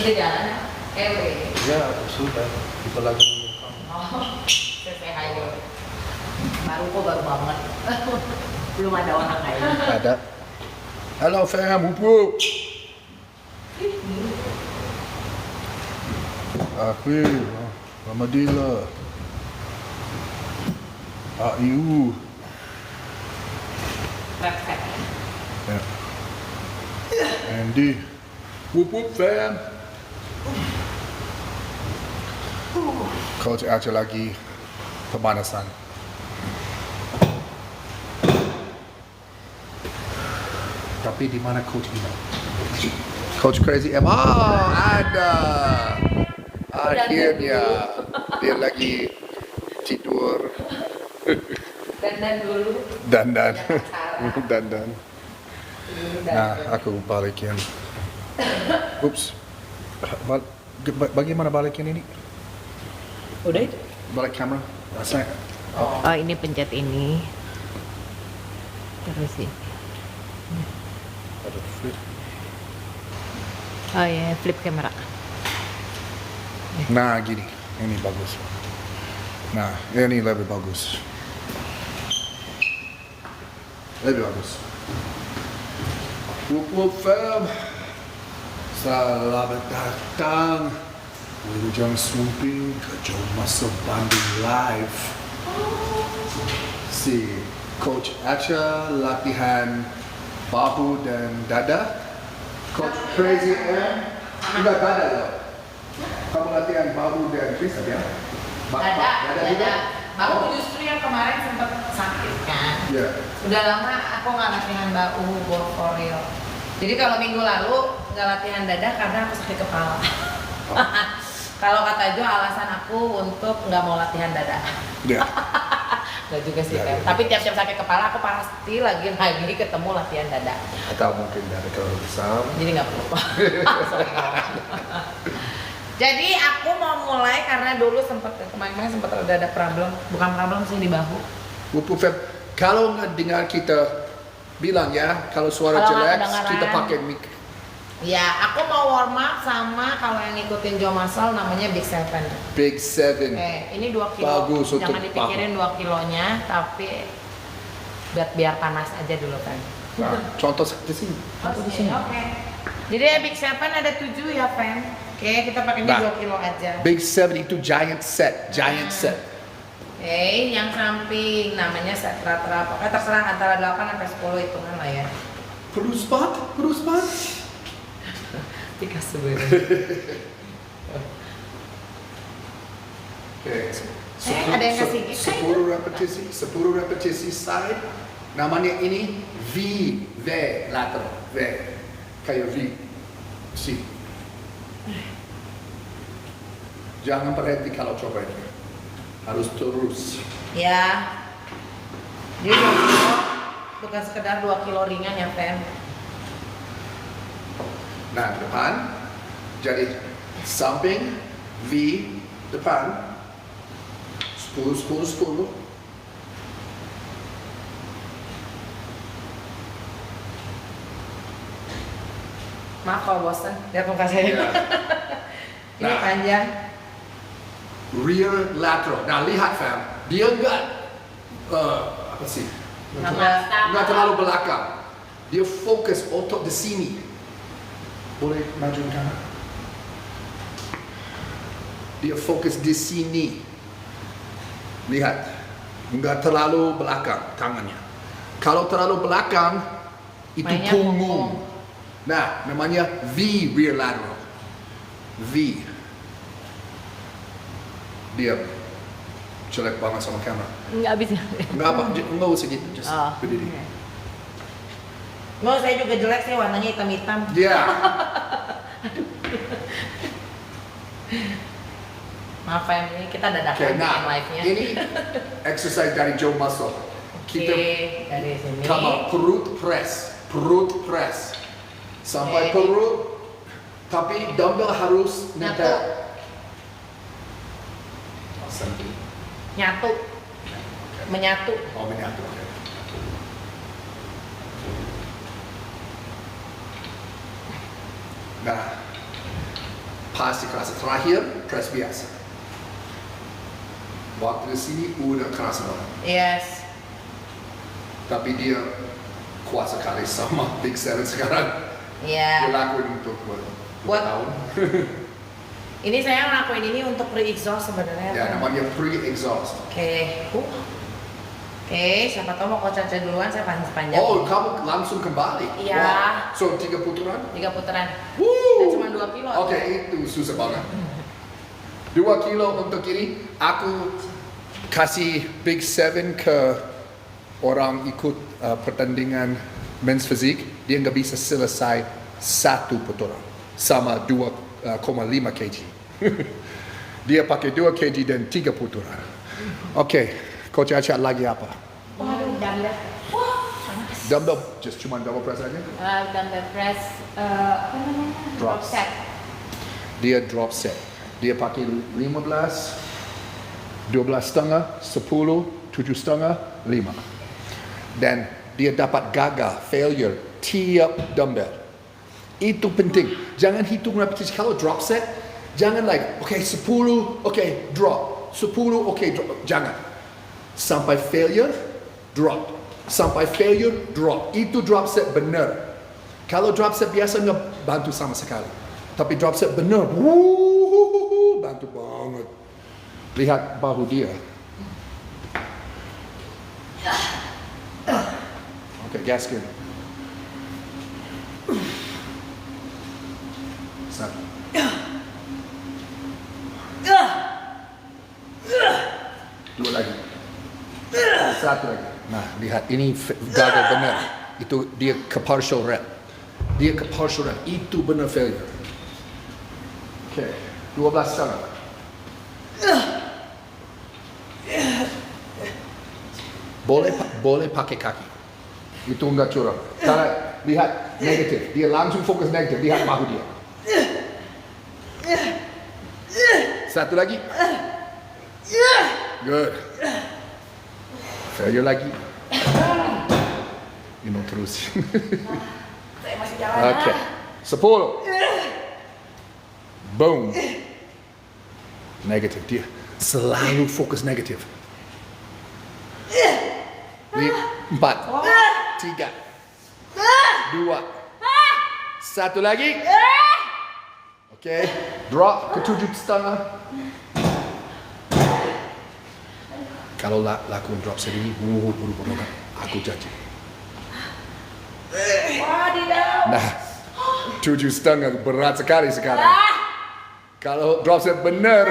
Udah jalan ya? Ya, sudah. Kita lagi menunggu. Oh, saya ayo. Baru banget. Belum ada orang kayaknya. Ada. Halo fam, Pupu. Aku, Ramadila. Ayu. Rep. Ya. Andy. Pupu fam. Coach aja lagi pemanasan. Tapi di mana Coach Ina? Coach Crazy M. Ada. Akhirnya dia lagi tidur. Dandan dulu. Dandan. Ada acara. Dandan. Nah, aku balikin. Ups. Bagaimana balikin ini? Udah itu? Balik kamera. Rasanya. Oh, ini pencet ini. Terus sih. Ada flip. Oh ya, flip kamera. Nah, gini. Ini bagus. Nah, ini lebih bagus. Lebih bagus. Wup fam. Selamat datang. Wilujeng Swamping ke Joe Muscle Banding Live. Si Coach Acha latihan bahu dan dada. Coach Crazy M juga dada loh. Kamu latihan bahu dan bicep ya? Dada juga? Bahu justru yang kemarin sempat sakit kan. Iya. Udah lama aku nggak latihan bahu for real. Jadi kalau minggu lalu nggak latihan dada karena aku sakit kepala. Kalau kata Jo alasan aku untuk nggak mau latihan dada. Iya. Gak juga sih, Ya. tapi tiap-tiap sakit kepala aku pasti lagi ketemu latihan dada. Atau mungkin dari terlalu besar. Jadi nggak perlu. Jadi aku mau mulai karena dulu kemarin sempat ada problem, bukan problem sih di bahu. Wupu Feb, kalau nggak dengar kita bilang ya, kalau suara Kalau nggak jelek kedengaran. kita pakai mic. Ya, aku mau warm up sama kalau yang ngikutin Joe Muscle namanya Big Seven. Big Seven. Ini 2 kilo. Bagus untuk Jangan dipikirin 2 kilonya, tapi biar panas aja dulu kan. Nah, contoh di sini. Contoh di sini. Oke. Jadi ya Big Seven ada 7 ya, Fan. Oke, kita pakainya Nah. 2 kilo aja. Big Seven itu giant set, set. Oke, yang samping namanya set rata-rata. Pokoknya terserah antara 8 sampai 10 hitungan lah ya. Perlu spot. Tiga sebenarnya. Oke. Ada yang kasih gift 10 repetisi side. Namanya ini V lateral. V. Kayak V. C. Jangan berhenti kalau coba ini. Harus terus. Ya. Jadi 2 kilo bukan sekedar 2 kilo ringan ya, Fan. Nah, depan. Jadi samping V depan. 10. Maaf kalau bosan, lihat muka saya. Ya. Ini Nah. panjang. Rear lateral. Nah, lihat fam. Dia enggak apa sih? Enggak terlalu belakang. Dia fokus otot di sini. Boleh maju ke kanan? Dia fokus di sini. Lihat. Enggak terlalu belakang tangannya. Kalau terlalu belakang itu Mainnya punggung. punggung. Nah, namanya V rear lateral. V. Dia jelek banget sama kamera. Enggak bisa. Enggak apa, enggak usah gitu, just Oh. berdiri. Nggak, saya juga jelek sih, warnanya hitam-hitam. Dia, Maaf ya, ini kita dadakan oke, nah, bikin live-nya. ini exercise dari Joe Muscle. Kita Oke, dari sini. come up, perut press, sampai Oke. perut, tapi dumbbell harus Nyatu. nempel. Senti. Nyatu. Menyatu. Oh, menyatu. Oke. Nah, pasti kerasa. Terakhir, press biasa. Waktu di sini udah kerasa banget. Yes. Tapi dia kuat sekali sama Big 7 sekarang. Dia Iya. lakuin untuk Buat- tahun. Ini saya ngelakuin ini untuk pre-exhaust sebenarnya. Ya, namanya pre-exhaust. Oke. Oke, siapa tahu mau Coach Caca duluan, saya panas panjang. Oh, kamu langsung kembali? Iya. Wow. So, 3 putaran? 3 putaran. Woo! Dan cuma 2 kilo. Oke, itu susah banget. 2 kilo untuk ini, aku kasih Big 7 ke orang ikut pertandingan men's physique, dia nggak bisa selesai 1 putaran sama 2,5 kg. Dia pakai 2 kg dan 3 putaran. Oke, Coach Acha lagi apa? Waduh, dumbbell. Dumbbell, just cuma double press aja? Dumbbell press, apa namanya? Drop. Drop set. Dia drop set. Dia pakai 15, 12 setengah, 10, 7 setengah, 5. Dan dia dapat gagal, failure, tiap dumbbell. Itu penting. Jangan hitung repetisi. Kalau drop set, jangan like, okay 10, okay drop. 10, okay drop. Jangan. Sampai failure, drop. Sampai failure, drop. Itu drop set benar. Kalau drop set biasa nggak bantu sama sekali. Tapi drop set benar, bantu banget. Lihat bahu dia. Oke, gaskin. Satu. Dua lagi. Satu lagi. Nah, lihat ini gagal benar. Itu dia ke partial rep. Dia ke partial rep. Itu benar failure. Oke, 12 setengah. Boleh pakai kaki. Itu enggak curang. Kalau lihat negatif, dia langsung fokus negatif. Lihat bahu dia. Satu lagi. Good. Failure lagi. Minum terus. Saya masih jalan. Oke. 10. Boom. Negatif. Dia selalu fokus negatif. 4, 3, 2, 1 lagi. Oke. Drop ke 7 setengah. Kalau lakukan drop sendiri, aku janji. Wadidaw. Nah, 7 setengah berat sekali sekarang. Kalau drop set benar,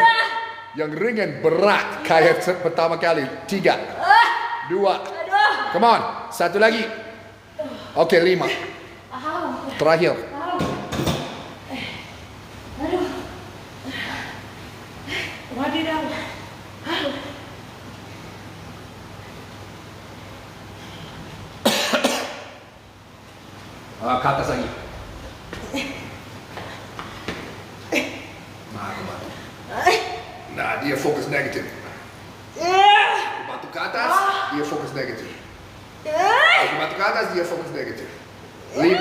yang ringan berat kayak pertama kali. 3, 2, come on, 1 lagi. Oke, 5. Terakhir. Wadidaw. Ke atas lagi. Nah, aku bantu. Nah, dia fokus negatif. Aku bantu ke atas, dia fokus negatif. Aku bantu ke atas, dia fokus negatif. 5,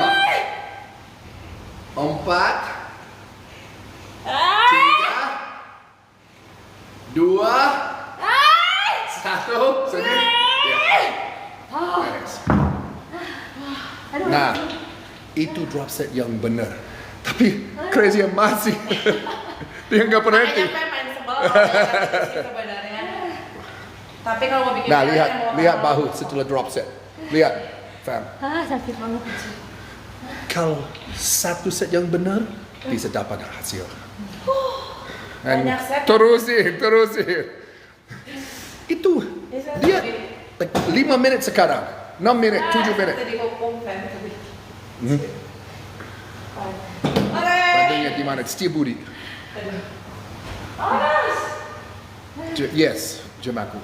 4, 3, 2, 1. Sini. Ya. Beres. Nah, itu drop set yang benar. Tapi crazy yang masih. Dia nggak berhenti. Makanya main sebel kalau sebenarnya. Tapi kalau mau bikin Nah, video, lihat saya mau lihat makan. bahu setelah drop set. Lihat, fam. Sakit banget. Kalau 1 set yang benar bisa dapat hasil. Dan Banyak set. terusin. Itu dia like 5 menit sekarang, 6 menit, 7 menit. Jadi hukum kan. Hmm. Oke. Bandingnya di mana? Setia Budi. Yes, gym aku.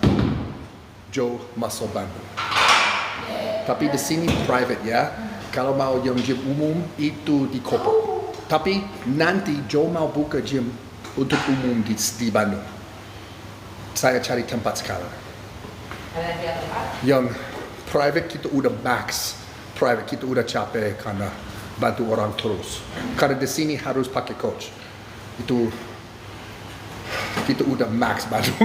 Joe Muscle Bandung. Tapi di sini private ya. Kalau mau yang gym umum itu di Kopo. Tapi nanti Joe mau buka gym untuk umum di Bandung. Saya cari tempat sekarang. Ada di tempat. Yang private kita udah max. Private kita udah capek karena bantu orang terus. Karena di sini harus pakai coach. Itu kita udah max banget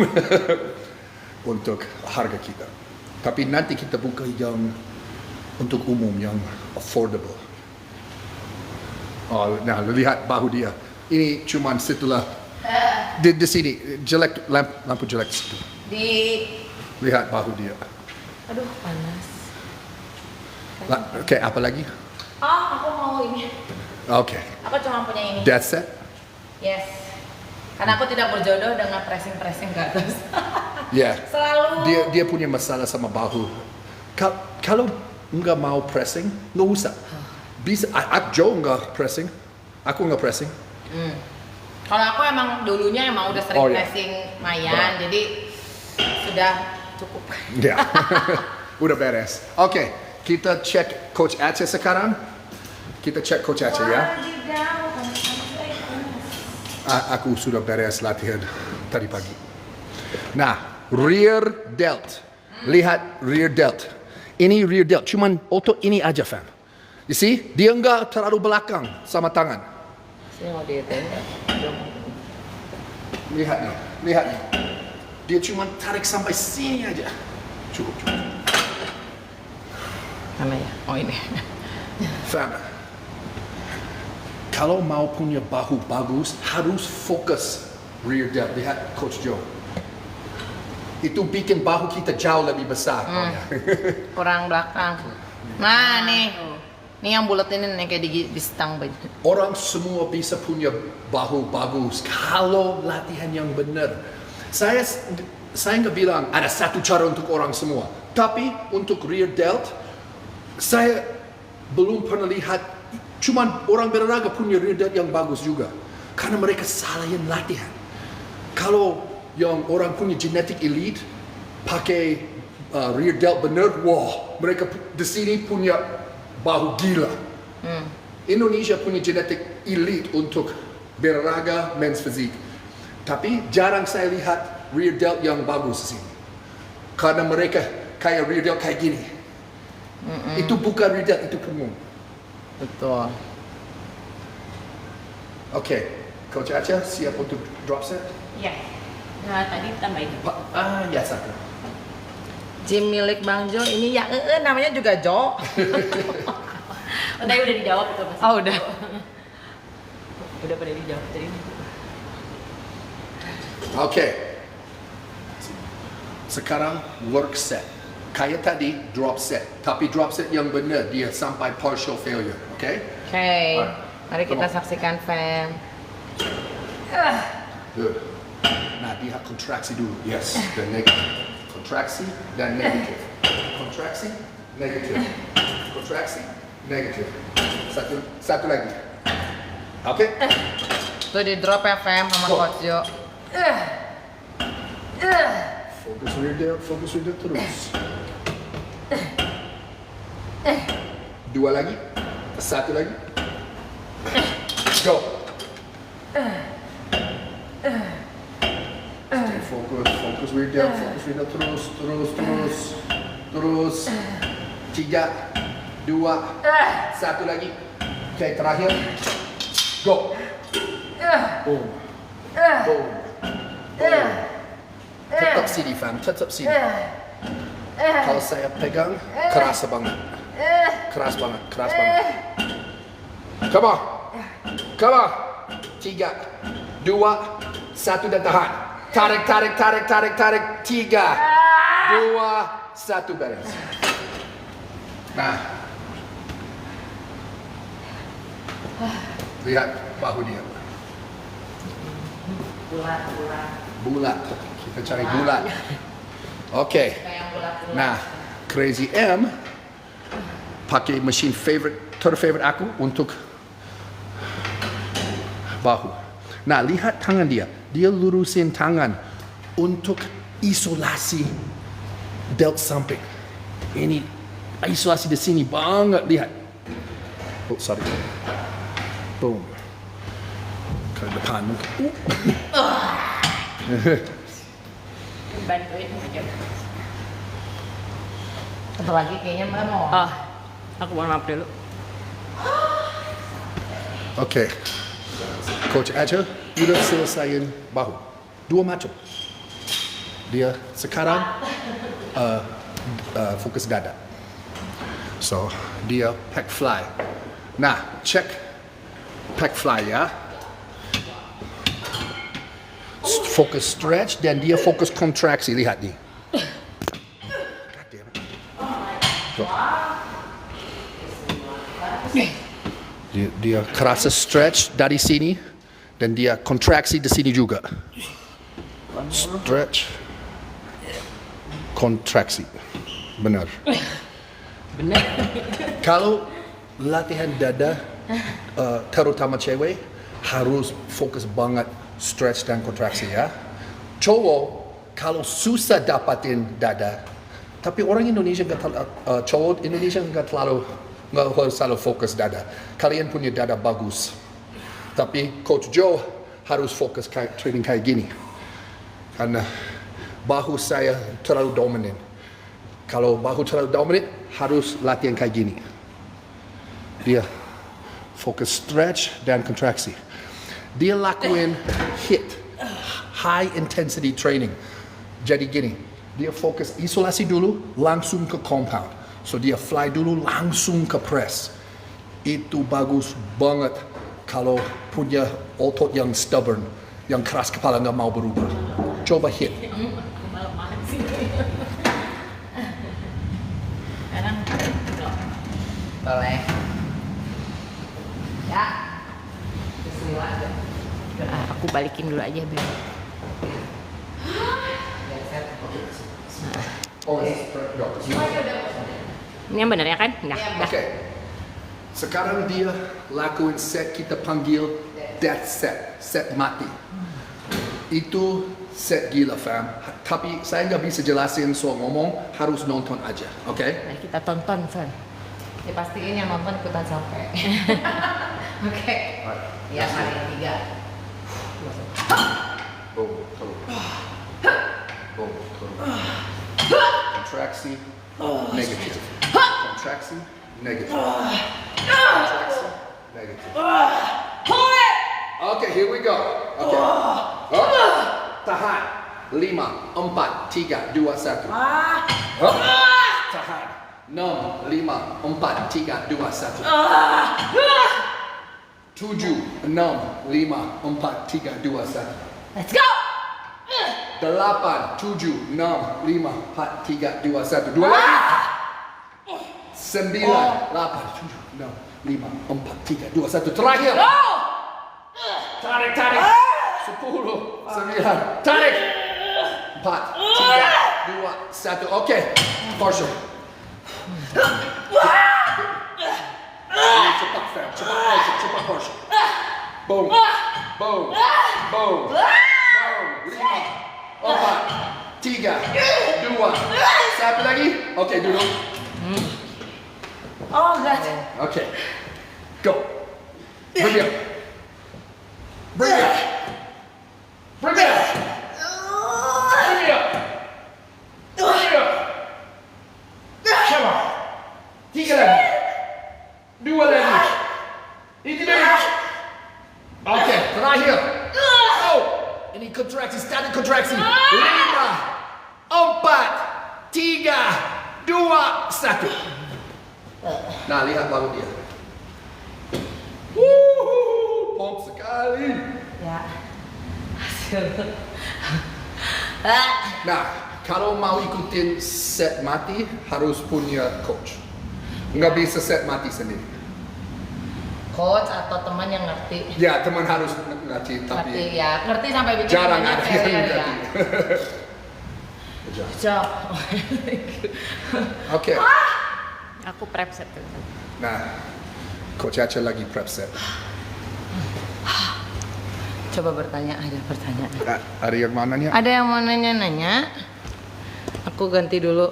untuk harga kita. Tapi nanti kita buka yang untuk umum, yang affordable. Oh, nah lihat bahu dia. Ini cuman setelah di sini jelek, lampu jelek situ. Lihat bahu dia. Aduh panas. Oke, apa lagi? Aku mau ini. Oke. Aku cuma punya ini. That's it. Yes. Karena aku tidak berjodoh dengan pressing ke atas. Yeah. Selalu. Dia punya masalah sama bahu. Kalau nggak mau pressing, nggak usah. Bisa. Joe nggak pressing. Aku nggak pressing. Kalau aku emang dulunya emang udah sering pressing Mayan, jadi sudah cukup. Ya. Udah beres. Oke, kita cek Coach Aceh sekarang. Kita cek Coach Aceh ya. Aku sudah beres latihan tadi pagi. Nah, rear delt. Lihat rear delt. Ini rear delt, cuman otot ini aja fam. You see, dia enggak terlalu belakang sama tangan. Sini mau dihitung. Lihat nih. Dia cuma tarik sampai sini aja. Cukup. Mana ya? Oh ini. Fam, kalau mau punya bahu bagus, harus fokus rear delt. Lihat Coach Joe. Itu bikin bahu kita jauh lebih besar. Kurang belakang. Nah nih. Nih yang bulat ini nih kayak di stang baju. Orang semua bisa punya bahu bagus kalau latihan yang benar. Saya nggak bilang ada satu cara untuk orang semua. Tapi untuk rear delt, saya belum pernah lihat. Cuman orang berolahraga punya rear delt yang bagus juga. Karena mereka salahin latihan. Kalau yang orang punya genetik elite pakai rear delt benar, wah mereka di sini punya bahu gila. Indonesia punya genetik elite untuk berolahraga men's physique. Tapi jarang saya lihat rear delt yang bagus di sini. Karena mereka kayak rear delt kayak gini. Itu bukan rear delt, itu punggung. Betul. Oke, Coach Aceh siap untuk drop set? Iya. Nah, tadi tambahin. Ya satu. Gym milik Bang Jo ini ya namanya juga Jo. Tadi udah dijawab itu Mas. Oh udah. Udah pada dijawab tadi. Oke. Sekarang work set. Kayak tadi drop set, tapi drop set yang benar dia sampai partial failure, oke? Oke. Mari kita saksikan fam. Good. Nah, dia kontraksi dulu. Yes, dan negatif. Kontraksi dan negatif. Kontraksi, negatif. Kontraksi, negatif. Satu lagi. Oke? Tuh di drop ya fam sama Coach Jo. Fokus rear delt terus. Dua lagi. Satu lagi. Go. Stay fokus rear delt terus. 3, 2, 1 lagi. Oke, terakhir. Go. Boom. Boom. Boom. Tetap sini fam, tetap sini. Kalau saya pegang, keras banget. Keras banget. Come on. 3, 2, 1 dan tahan. Tarik. 3, 2, 1 beres. Nah. Lihat bahu dia. Bulat. Kita cari bulat. Oke. Nah, Crazy M pakai mesin terfavorite aku untuk bahu. Nah, lihat tangan dia. Dia lurusin tangan untuk isolasi delt samping. Ini isolasi di sini banget, lihat. Oh, sorry. Boom. Ke depan mungkin. Bantuin aja. Satu lagi kayaknya Mbak mau. Aku mohon maaf dulu. Oke. Coach Aceh, you udah selesaiin bahu. Dua macam. Dia sekarang fokus dada. So, dia pec fly. Nah, cek pec fly ya. Fokus stretch dan dia fokus kontraksi. Lihat nih. God damn it. Tuh. Dia kerasa stretch dari sini dan dia kontraksi di sini juga. Stretch, kontraksi. Benar. Bener. Kalau latihan dada, terutama cewek, harus fokus banget stretch dan kontraksi ya. Cowok, kalau susah dapatin dada, tapi orang Indonesia cowok Indonesia nggak harus selalu fokus dada. Kalian punya dada bagus, tapi Coach Joe harus fokus training kayak gini, karena bahu saya terlalu dominan. Kalau bahu terlalu dominan, harus latihan kayak gini. Dia fokus stretch dan kontraksi. Dia lakuin HIIT, high intensity training. Jadi gini, dia fokus isolasi dulu, langsung ke compound. So dia fly dulu, langsung ke press. Itu bagus banget kalau punya otot yang stubborn, yang keras kepala nggak mau berubah. Coba HIIT. Boleh. Ya. Bismillah. Aku balikin dulu aja biar. Ini yang benar ya kan? Nah, Oke. Sekarang dia lakuin set kita panggil death set mati. Itu set gila fam. Tapi saya nggak bisa jelasin soal ngomong, harus nonton aja, oke? Nah, kita tonton, Son. Ya pastiin yang nonton ikutan sampai. Oke. Ya kali ketiga. Boom, turun. Boom, turun. Kontraksi, negatif. Kontraksi, negatif. Kontraksi, negatif. Okay, here we go. Okay. Tahan. 5, 4, 3, 2, 1. Tahan. 6, 5, 4, 3, 2, 1. 7, 6, 5, 4, 3, 2, 1. 8, Let's go. 7, 6, 5, 4, 3, 2, 1. Dua lagi. 9, 8, 7, 6, 5, 4, 3, 2, 1. Terakhir. Tarik. 10, 9. Tarik. 4, 3, 2, 1. Oke. Partial. Cepat, fam. Cepat partial. Boom. 5, 4, 3, 2, 1 lagi. Oke, duduk. Oh, God. Oke. Go. Bring it up. Bring it up. Bring it up. Bring it up. Bring it up. Come on. 3 lagi. 2 lagi. Ini lagi. Oke, terakhir. Oh, ini kontraksi, standar kontraksi. 5, 4, 3, 2, 1. Nah, lihat bahu dia. Pop sekali. Ya. Hasil. Nah, kalau mau ikutin set mati, harus punya coach. Nggak bisa set mati sendiri. Coach atau teman yang ngerti. Ya, teman harus ngerti, tapi Ngerti ya, ngerti sampai bikin jarang temannya ada failure yang ya. ngerti. Job. Oke. Aku prep set tuh. Nah, Coach Aca lagi prep set. Coba bertanya, ada pertanyaan. Ada yang mana nih? Ada yang mau nanya-nanya? Aku ganti dulu.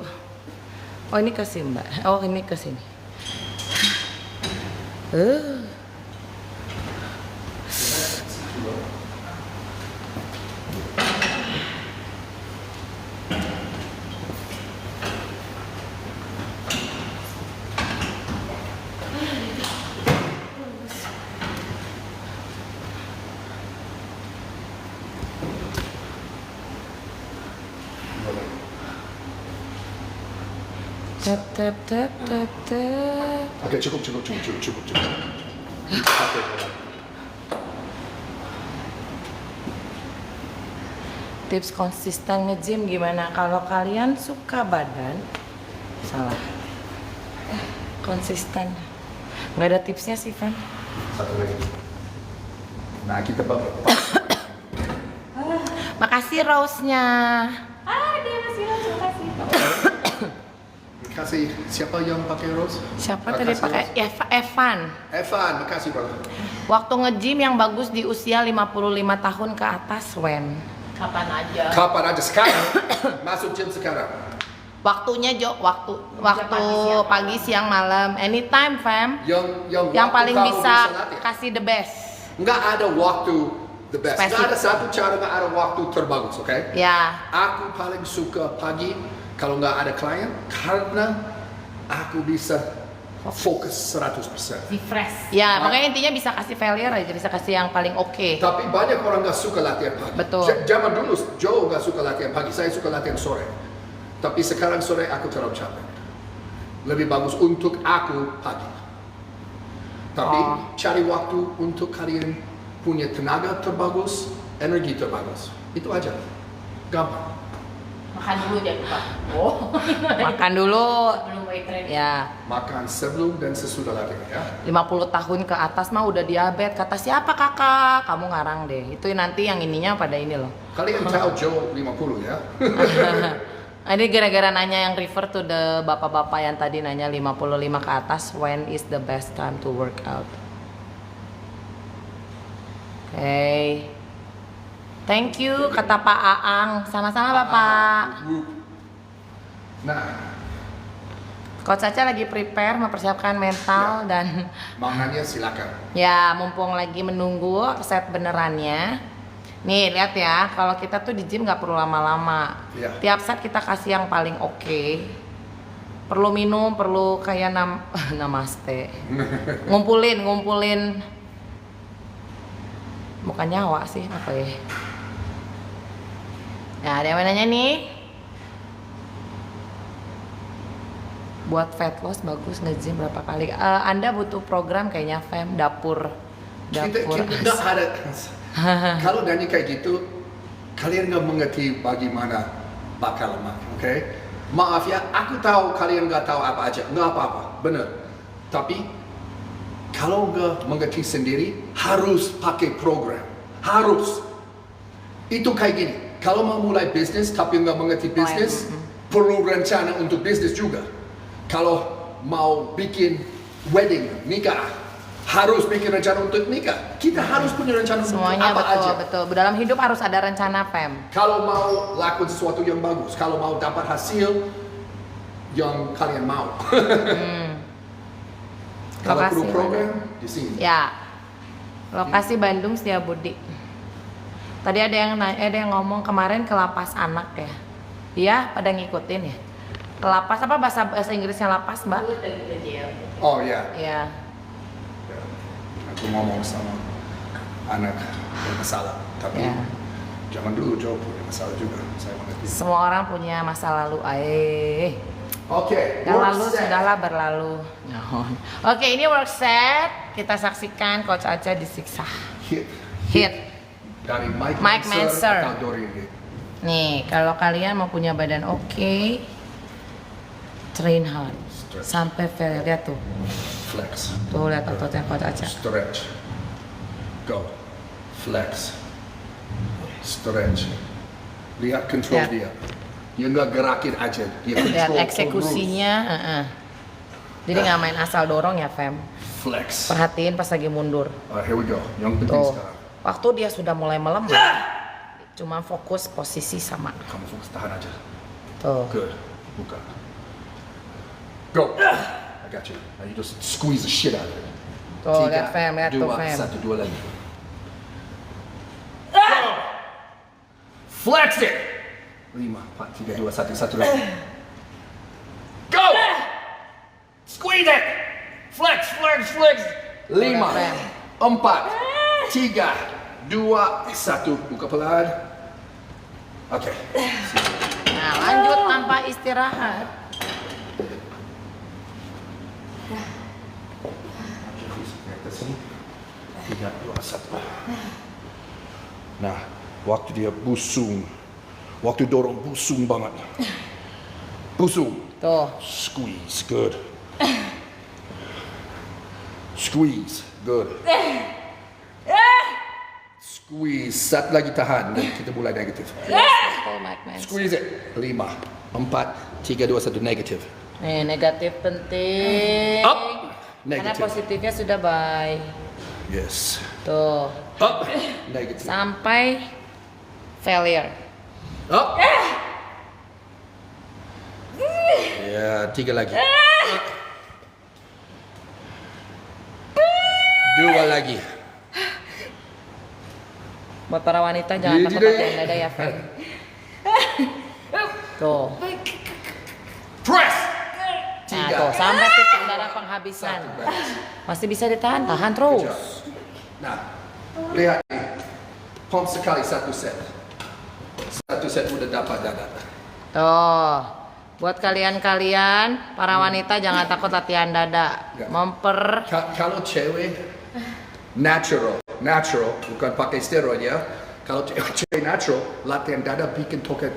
Oh ini ke sini mbak. Oh ini ke sini. Tep tep tep tep tep. Oke, cukup. Pakai bola. Tips konsisten nge-gym gimana? Kalau kalian suka badan, salah. Konsisten. Nggak ada tipsnya sih, Fem. Satu lagi. Nah, kita Makasih Rose-nya. Dia masih langsung kasih. kasih siapa yang pakai rose? Siapa tadi pakai? Evan. Evan, makasih brother. Waktu nge-gym yang bagus di usia 55 tahun ke atas, Wen. Kapan aja. Kapan aja sekarang? Masuk gym sekarang. Waktunya Jo, waktu pagi, siang, malam, anytime, Fam. Yang Yang waktu paling kamu bisa latihan. kasih the best. Nggak ada waktu the best. Spesifik. Nggak ada satu cara, nggak ada waktu terbagus, oke? Ya, Aku paling suka pagi kalau nggak ada klien karena aku bisa fokus 100%. Di fresh. ya makanya intinya bisa kasih failure aja, bisa kasih yang paling oke. Tapi banyak orang nggak suka latihan pagi. Betul. Zaman dulu Joe nggak suka latihan pagi, saya suka latihan sore. Tapi sekarang sore aku terlalu capek. Lebih bagus untuk aku pagi. Tapi cari waktu untuk kalian punya tenaga terbagus, energi terbagus. Itu aja. Gampang. Makan dulu jangan lupa. Oh. Makan dulu. Belum weight training. Ya, Makan sebelum dan sesudah latihan ya. 50 tahun ke atas mah udah diabetes. Kata siapa kakak? Kamu ngarang deh. Itu nanti yang ininya pada ini loh. Kalian tahu Joe 50 ya? Ini gara-gara nanya yang refer to the bapak-bapak yang tadi nanya 55 ke atas, when is the best time to work out? Oke. Thank you kata Pak Aang. Sama-sama Bapak. Nah, Coach Caca lagi prepare mempersiapkan mental dan mau nanya silakan. ya mumpung lagi menunggu set benerannya. Nih lihat ya, kalau kita tuh di gym nggak perlu lama-lama. Iya. Tiap set kita kasih yang paling oke. Perlu minum, perlu kayak namaste. Ngumpulin. Bukan nyawa sih, apa ya? Nah, ada yang mau nanya nih? Buat fat loss bagus nge-gym berapa kali? Anda butuh program kayaknya Fem, dapur. Kita nggak ada. Kalau nanya kayak gitu, kalian nggak mengerti bagaimana bakal lemak, oke? Maaf ya, aku tahu kalian nggak tahu apa aja, nggak apa-apa, bener. Tapi kalau nggak mengerti sendiri, harus pakai program, harus. Itu kayak gini, kalau mau mulai bisnis tapi nggak mengerti bisnis, perlu rencana untuk bisnis juga. Kalau mau bikin wedding, nikah, harus bikin rencana untuk nikah. Kita harus punya rencana untuk Semuanya apa aja. betul. Dalam hidup harus ada rencana Fem. Kalau mau lakukan sesuatu yang bagus, kalau mau dapat hasil yang kalian mau. Kalau perlu Lokasi program di sini. Ya. Lokasi Bandung Setiabudi. Tadi ada yang ngomong kemarin ke lapas anak ya. Iya, pada ngikutin ya. Ke lapas apa bahasa Inggrisnya lapas, Mbak? Oh ya, Iya. aku ngomong sama anak bermasalah. Tapi Ya. zaman dulu Joe punya masalah juga. Saya mengerti. Semua orang punya masa lalu. Oke, Yang work lalu set. sudahlah berlalu. Oke, ini work set. Kita saksikan Coach Aca disiksa. Hit. Dari Mike Mike Manser Manser. atau Dorian Gay. Nih, kalau kalian mau punya badan oke, train hard. Sampai fail. Lihat tuh. Flex. Tuh lihat ototnya Coach Aca. Stretch. Go. Flex. Stretch. Lihat control Lihat. dia. Dia nggak gerakin aja. Dia Lihat control eksekusinya. Jadi nggak main asal dorong ya, Fem. Flex. Perhatiin pas lagi mundur. Here we go. Yang penting Tuh. sekarang. Waktu dia sudah mulai melemah, cuma fokus posisi sama. Kamu fokus tahan aja. Tuh. Good. Buka. Go. I got you. Now you just squeeze the shit out of it. Tuh, lihat Fem, lihat tuh dua, Fem. satu, dua lagi. Go. Flex it. 5, 4, 3, 2, 1, satu lagi. Go. Squeeze it. Flex. 5, 4, 3, 2, 1. Buka pelan. Oke. Nah, lanjut tanpa istirahat. Ke sini. 3, 2, 1. Nah, waktu dia busung. Waktu dorong busung banget. Busung. Tuh. Squeeze, good. Squeeze, good. Squeeze, satu lagi tahan dan kita mulai negatif. Oh, Mike Manson. Squeeze it. 5, 4, 3, 2, 1, negatif. Nih, negatif penting. Up. Karena Negatif. positifnya sudah bye. Yes. Tuh. Up. Negatif. Sampai failure. Up. Ya, 3 lagi. 2 lagi. Buat para wanita jangan takut latihan dada ya, Fer. Tuh. Press. Nah, 3. tuh sampai titik darah penghabisan. Masih bisa ditahan, tahan terus. Nah, lihat nih. Pump sekali 1 set. 1 set udah dapat dada. Tuh. Buat kalian-kalian para wanita jangan takut latihan dada. Ya. Kalau cewek natural, bukan pakai steroid ya. Kalau cewek natural, latihan dada bikin toket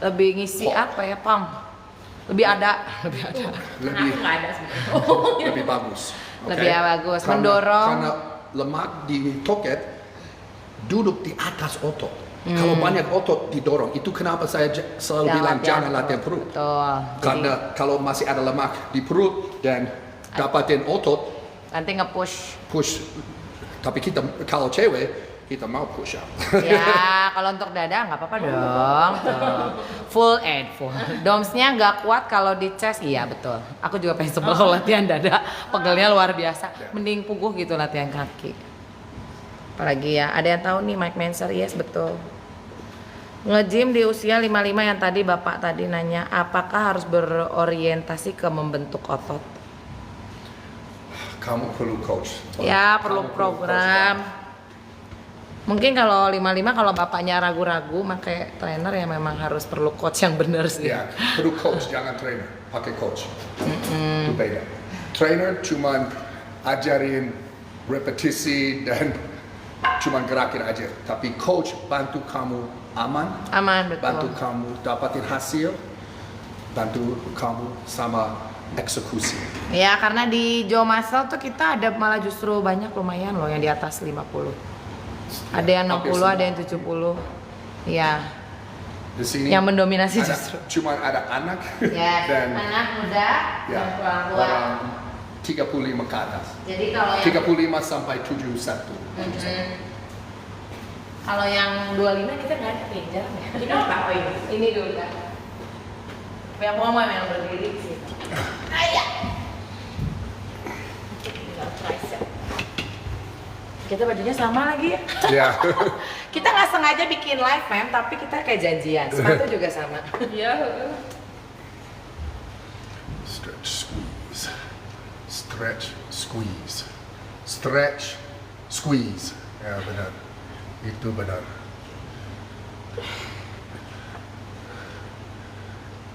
lebih ngisi apa ya, Pam? Lebih ada. lebih Nggak ada sebenarnya. lebih bagus. Lebih bagus, Karena- mendorong. Karena lemak di toket duduk di atas otot. Kalau banyak otot didorong, itu kenapa saya selalu bilang jangan latihan perut. Betul. Karena kalau masih ada lemak di perut dan dapatin otot, Nanti nge-push. push. Tapi kita kalau cewek kita mau push up. Ya, kalau untuk dada nggak apa-apa dong. Tuh. Full. Domsnya nggak kuat kalau di chest. Iya betul. Aku juga pengen sebel kalau latihan dada. Pegelnya luar biasa. Mending puguh gitu latihan kaki. Apalagi ya, ada yang tahu nih Mike Manser, yes betul. Nge-gym di usia 55 yang tadi Bapak tadi nanya, apakah harus berorientasi ke membentuk otot? Kamu perlu coach. Ya, Kamu perlu program. Mungkin kalau 55 kalau bapaknya ragu-ragu pakai trainer ya memang harus perlu coach yang benar sih. Ya, perlu coach, jangan trainer. Pakai coach. Itu beda. Trainer cuman ajarin repetisi dan cuman gerakin aja. Tapi coach bantu kamu aman, Aman betul. bantu kamu dapatin hasil, bantu kamu sama eksekusi. Ya, karena di Joe Muscle tuh kita ada malah justru banyak lumayan loh yang di atas 50. Ada yang 60, hampir ada yang 70. Iya. Di sini Yang mendominasi ada, justru. cuman ada anak Ya, dan anak muda ya, dan kurang tua. orang 35 ke atas. Jadi kalau yang 35 sampai 71. kalau yang 25 kita nggak ada pinjam ya. Ini apa? Oh ini. Ini dulu kan. Yang mau yang berdiri sih. Ayah. Tinggal tricep. Kita bajunya sama lagi ya. Ya. Kita nggak sengaja bikin live mem, tapi kita kayak janjian. Sepatu juga sama. Iya. Stretch, squeeze. Stretch, squeeze. Stretch, squeeze. Ya benar. Itu benar.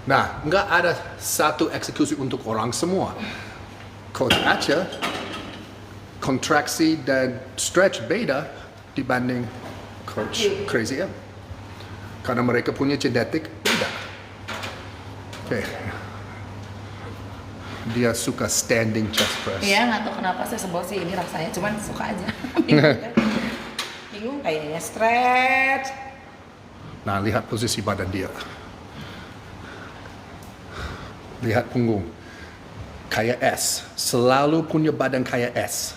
Nah, nggak ada satu eksekusi untuk orang semua. Coach aja, kontraksi dan stretch beda dibanding Coach Crazy M. Karena mereka punya genetik beda. Oke. Dia suka standing chest press. Iya, nggak tahu kenapa saya sebel sih ini rasanya, cuman suka aja. Bingung kan? Bingung kayaknya stretch. Nah, lihat posisi badan dia. Lihat punggung. Kayak S. Selalu punya badan kayak S.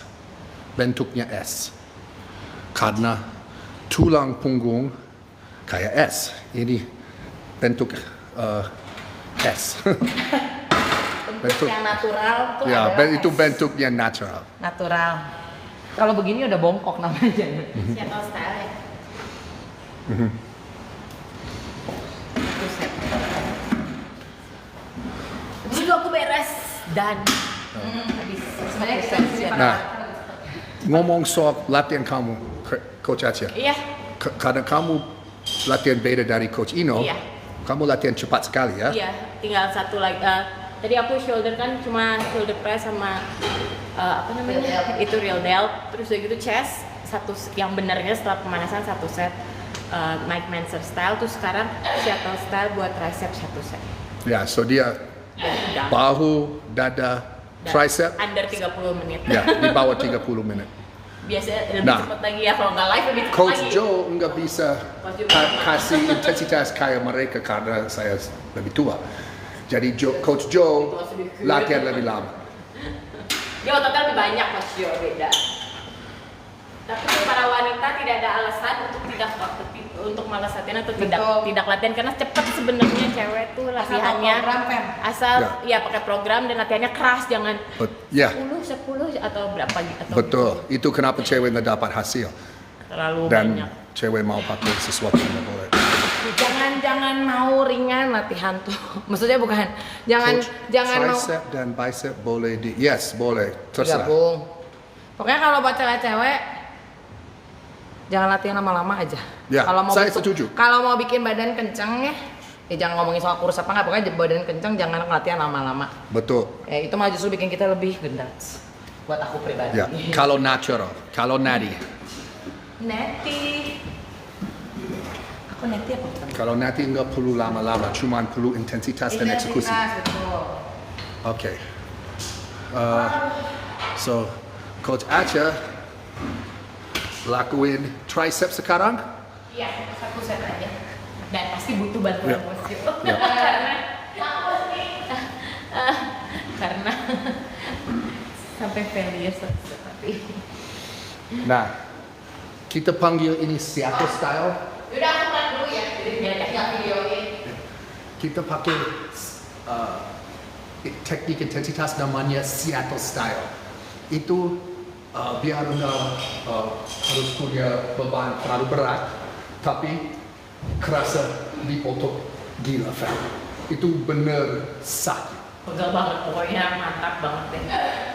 Bentuknya S. Karena tulang punggung kayak S. Ini bentuk S. Bentuk yang natural tuh Ya, adalah itu S. bentuk yang natural. Natural. Kalau begini udah bongkok namanya. Siapa tahu style ya? Habis itu aku beres dan habis. Sebenarnya kita Nah, ngomong soal latihan kamu, Coach Acia. Iya. Karena kamu latihan beda dari Coach Ino, Iya. kamu latihan cepat sekali ya. Iya, tinggal satu lagi. Tadi aku shoulder kan cuma shoulder press sama apa namanya? Real delt. Itu real delt. Terus udah gitu chest yang benarnya setelah pemanasan 1 set Mike Manser style. Terus sekarang Seattle style buat tricep 1 set. Ya, so dia Dan udah. bahu, dada, Dan tricep, under 30 menit. ya di bawah 30 menit. Biasanya lebih Nah. cepat lagi ya, kalau nggak live lebih cepat Coach lagi. Joe nggak bisa Coach Joe kasih intensitas kayak mereka karena saya lebih tua. Jadi Coach Joe latihan lebih lama. Dia ototnya lebih banyak Coach Joe, beda. Tapi untuk para wanita tidak ada alasan untuk malas latihan atau Betul. tidak latihan karena cepet sebenarnya cewek tuh latihannya. program, Fem. Asal ya pakai program dan latihannya keras, jangan Ya, 10 atau berapa atau betul. Itu kenapa cewek nggak dapat hasil. terlalu Dan banyak. cewek mau pakai sesuatu yang nggak boleh. Jangan mau ringan latihan tuh. Maksudnya bukan jangan mau Tricep dan bicep boleh boleh. Terserah. gabung. Pokoknya kalau buat cewek-cewek jangan latihan lama-lama aja. Ya, saya bikin- setuju. Kalau mau bikin badan kenceng ya jangan ngomongin soal kurus apa nggak, pokoknya badan kenceng jangan latihan lama-lama. Betul. Itu malah justru bikin kita lebih gendut. Buat aku pribadi. Ya, kalau natural, kalau nadi. Neti. Aku neti apa bukan? Kalau nanti nggak perlu lama-lama, cuman perlu intensitas dan eksekusi. Betul. Oke. So, Coach Acha lakuin tricep sekarang. Iya, 1 set aja. Dan pasti butuh bantuan Ya. Coach Joe. Ya. Karena sampai failure tapi. Nah, kita panggil ini Seattle style. Udah aku pulang dulu ya. Jadi nggak videoin. Kita pakai teknik intensitas namanya Seattle style. Itu biar nggak harus punya beban terlalu berat, tapi kerasa di otot gila, Fam. Itu bener sakit. Pegal banget, pokoknya mantap banget deh.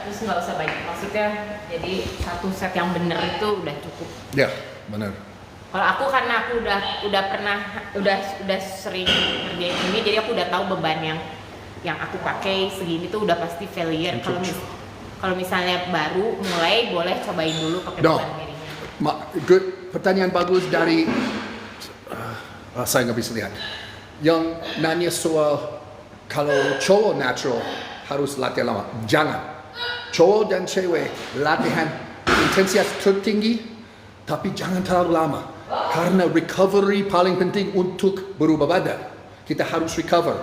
Terus nggak usah banyak, maksudnya jadi 1 set yang bener itu udah cukup. Ya, bener. Kalau aku karena aku udah sering kerjain ini, jadi aku udah tahu beban yang aku pakai segini tuh udah pasti failure. Kalau misalnya baru mulai boleh cobain dulu pakai No. beban miringnya. Good. Pertanyaan bagus dari saya nggak bisa lihat. Yang nanya soal kalau cowok natural harus latihan lama. Jangan. Cowok dan cewek latihan intensitas tertinggi, tapi jangan terlalu lama. Karena recovery paling penting untuk berubah badan. Kita harus recover.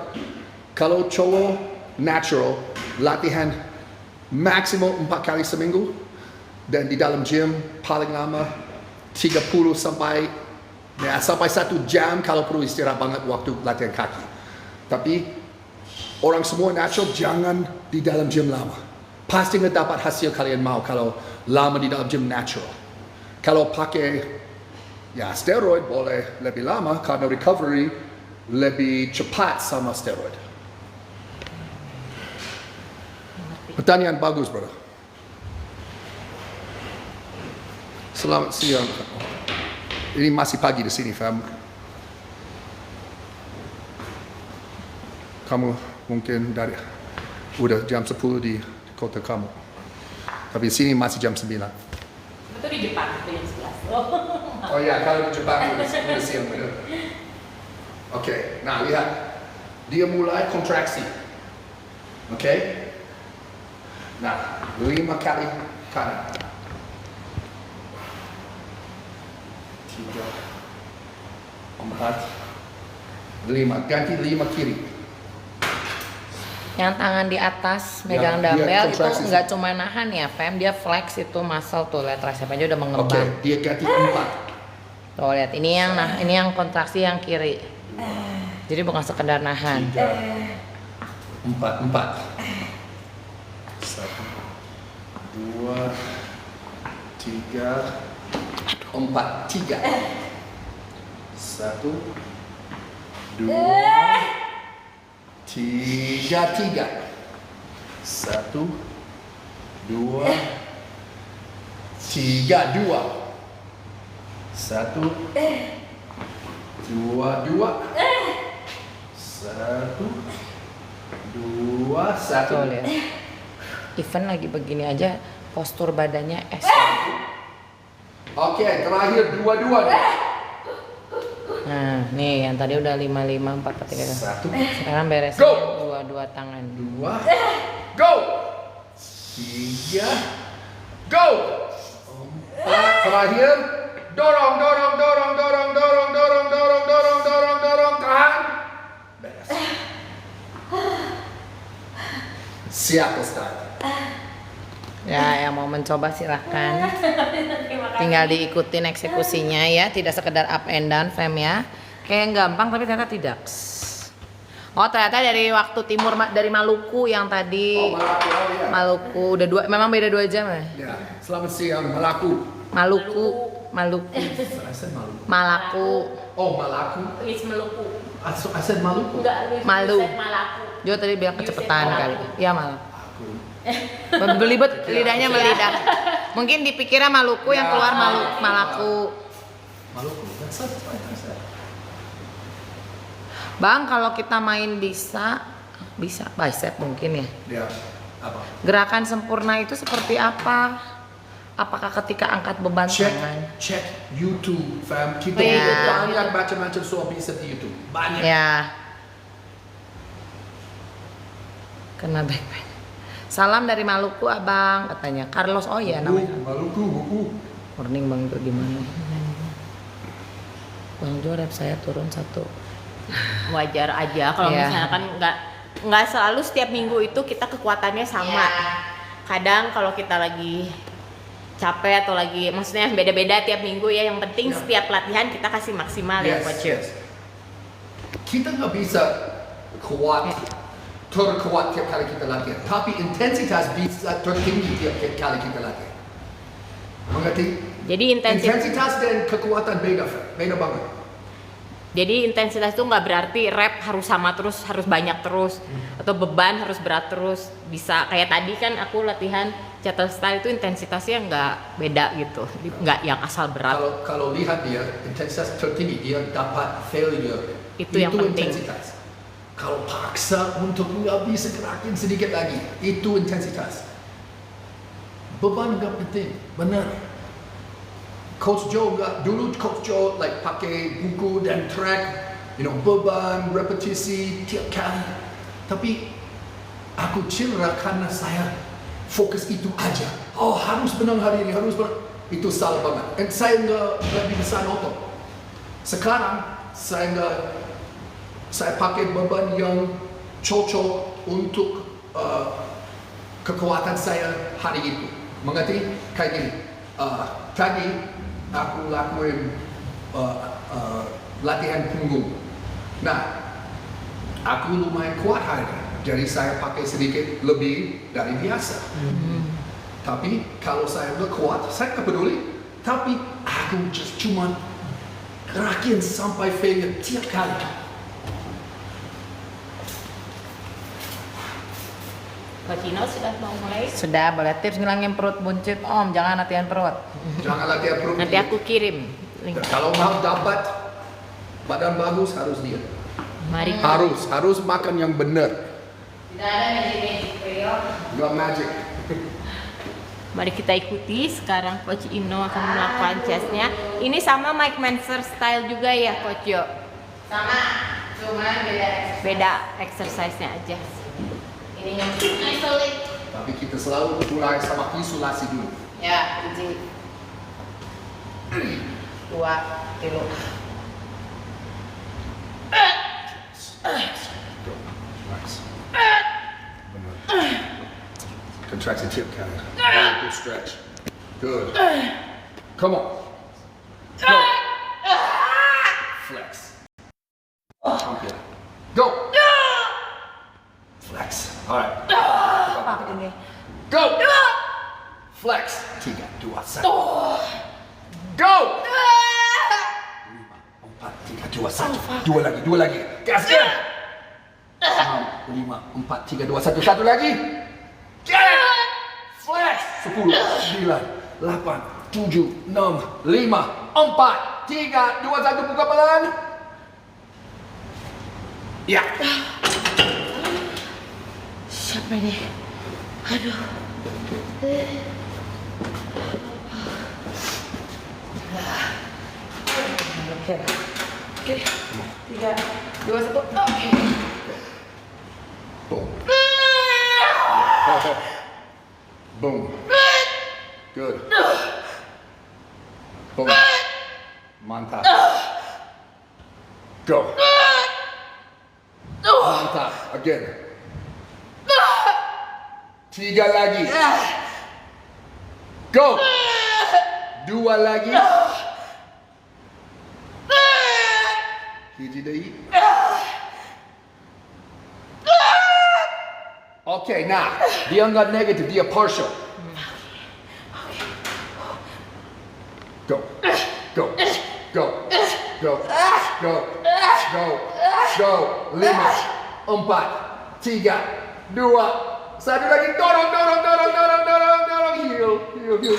Kalau cowok natural latihan maksimum 4 kali seminggu, dan di dalam gym paling lama 30 sampai 1 jam kalau perlu istirahat banget waktu latihan kaki. Tapi orang semua natural jangan di dalam gym lama. Pasti nggak dapat hasil kalian mau kalau lama di dalam gym natural. Kalau pakai steroid boleh lebih lama karena recovery lebih cepat sama steroid. Pertanyaan bagus, brother. Selamat siang. Ini masih pagi di sini, fam. Kamu mungkin udah jam 10 di kota kamu. Tapi di sini masih jam 9. Itu di Jepang, itu yang 11. Oh ya, kalau di Jepang udah siang, benar. Oke, nah lihat. Dia mulai kontraksi. Oke? Nah, 5 kali kanan. 3, 4, 5. Ganti 5 kiri. Yang tangan di atas megang dia dumbbell itu kontraksi. nggak cuma nahan ya, Fem, dia flex itu muscle tuh, lihat tricep aja udah Oke, mengembang. dia ganti 4. Tuh lihat, ini yang kontraksi yang kiri. Jadi bukan sekedar nahan. 3, 4. 1, 2, 3, 4. 3. 1, 2, 3. 1, 2, 3. 2. 1, 2, 2. 1, 2, 1. Tuh lihat. Even lagi begini aja postur badannya es. Oke, terakhir dua-dua nih. Nah, nih yang tadi udah 55 4 3. Satu, Sekarang beresin Go! dua tangan. dua, go. Tiga, go. Empat, terakhir. Dorong, dorong, dorong, dorong, dorong, dorong, dorong, dorong, dorong, dorong, tahan. Beres. Siap, Ustaz. Ya, yang mau mencoba silahkan. Tinggal diikutin eksekusinya ya, tidak sekedar up and down fam ya. Kayak yang gampang tapi ternyata tidak. Oh ternyata dari waktu timur dari Maluku yang tadi. Oh, Maluku, oh iya. Maluku udah dua, memang beda 2 jam ya. Ya, selamat siang, Maluku. Maluku. I said Maluku. Malaku. Oh, Maluku. Luis Maluku. I said Maluku. Enggak, Luis Malu. Malaku. Jo tadi bilang kecepatan Maluku. kali. Iya Maluku. Aku. Belibet lidahnya melidah. Mungkin dipikirnya Maluku yang keluar Malaku. Maluku. That's it. That's it. Bang, kalau kita main bisa bicep mungkin ya. Ya, apa? Gerakan sempurna itu seperti apa? Apakah ketika angkat beban tangan? Check YouTube, fam. Kita Ya. banyak macam-macam soal bisa di YouTube. Banyak. Ya. Kena backpack. Salam dari Maluku, Abang, katanya. Carlos, oh iya namanya. Maluku, buku. Morning Bang Jo, gimana? Bang Jo, rep saya turun 1. Wajar aja kalau Iya. misalnya kan nggak selalu setiap minggu itu kita kekuatannya sama. Iya. Kadang kalau kita lagi capek atau lagi maksudnya beda-beda tiap minggu ya, yang penting Ya. setiap latihan kita kasih maksimal ya coach. Kita nggak bisa kuat, terkuat tiap kali kita latihan. Tapi intensitas bisa tertinggi tiap kali kita latihan. Mengerti? Jadi Intensitas dan kekuatan beda banget. Jadi intensitas itu nggak berarti rep harus sama terus, harus banyak terus, atau beban harus berat terus. Bisa kayak tadi kan aku latihan shuttle style itu intensitasnya nggak beda gitu, nggak yang asal berat. Kalau lihat dia intensitas tertinggi, dia dapat failure. Itu yang penting. Intensitas. Kalau paksa untuk nggak bisa gerakin sedikit lagi, itu intensitas. Beban nggak penting, benar. Coach Joe dulu Coach Joe like pakai buku dan track, beban, repetisi tiap kali. Tapi aku cedera karena saya fokus itu aja. Oh harus menang hari ini, harus menang. Itu salah banget. Dan saya nggak bisa nonton. Sekarang saya pakai beban yang cocok untuk kekuatan saya hari itu. Mengerti? Kayak gini. Tadi aku lakuin latihan punggung. Nah, aku lumayan kuat hari ini. Jadi saya pakai sedikit lebih dari biasa. Tapi kalau saya udah kuat, saya nggak peduli. Tapi aku cuma gerakin sampai failure tiap kali. Coach Ino sudah mau mulai? Sudah, boleh tips ngilangin perut buncit, Om. Jangan latihan perut. Jangan latihan perut. Nanti aku kirim link. Kalau mau dapat badan bagus harus diet. Mari. Harus makan yang benar. Tidak ada magic Rio. Gak magic. Mari kita ikuti sekarang Coach Ino akan melakukan chestnya. Ini sama Mike Manser style juga ya Coach Yo? Sama, cuman Beda exercise-nya aja. Ini yang isolate. Tapi kita selalu mulai sama isolasi dulu. Ya, biji 2 kilo. Nice. Benar. Contraction tip count. Very good stretch. Good. Come on. Go. Flex. Okay. Go. Flex. All right. Apa ini? Go. Flex. 3, 2, 1. Go. 5, 4, 3, 2, 1. Dua lagi. Gaskan. 6, 5, 4, 3, 2, 1. Satu lagi. Get it. Flex. 10, 9, 8, 7, 6, 5, 4, 3, 2, 1. Buka pelan. Ya. Siapa ini? Oke. Oke. 3, 2, 1. Oke. Boom. Boom. Good. Boom. Mantap. Go. Mantap. Again. 3 lagi. Go. 2 lagi. Hiji deui. Okay, nah, dia nggak negatif, dia partial. Go, go, go, go, go, go, go. 5, 4, 3, 2, 1 lagi. Dorong. Heal.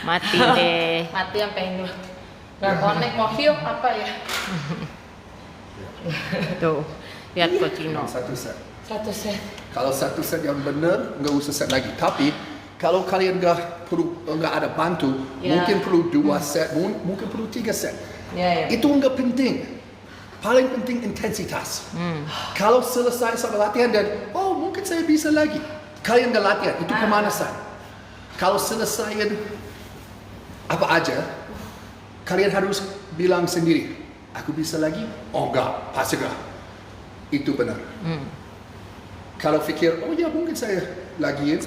Mati deh. Mati sampai ini. Gak connect, mau heal apa ya? Tuh, lihat Coachino. Satu set. 1 set. Kalau satu set yang benar, nggak usah set lagi. Tapi kalau kalian nggak ada bantu, Ya. mungkin perlu 2 set, mungkin perlu 3 set. Ya. Itu nggak penting. Paling penting intensitas. Kalau selesai sama latihan dan mungkin saya bisa lagi. Kalian nggak latihan, itu pemanasan. Kalau selesai apa aja, kalian harus bilang sendiri, aku bisa lagi? Oh enggak, pasti enggak. Itu benar. Kalau pikir, ya mungkin saya lagiin,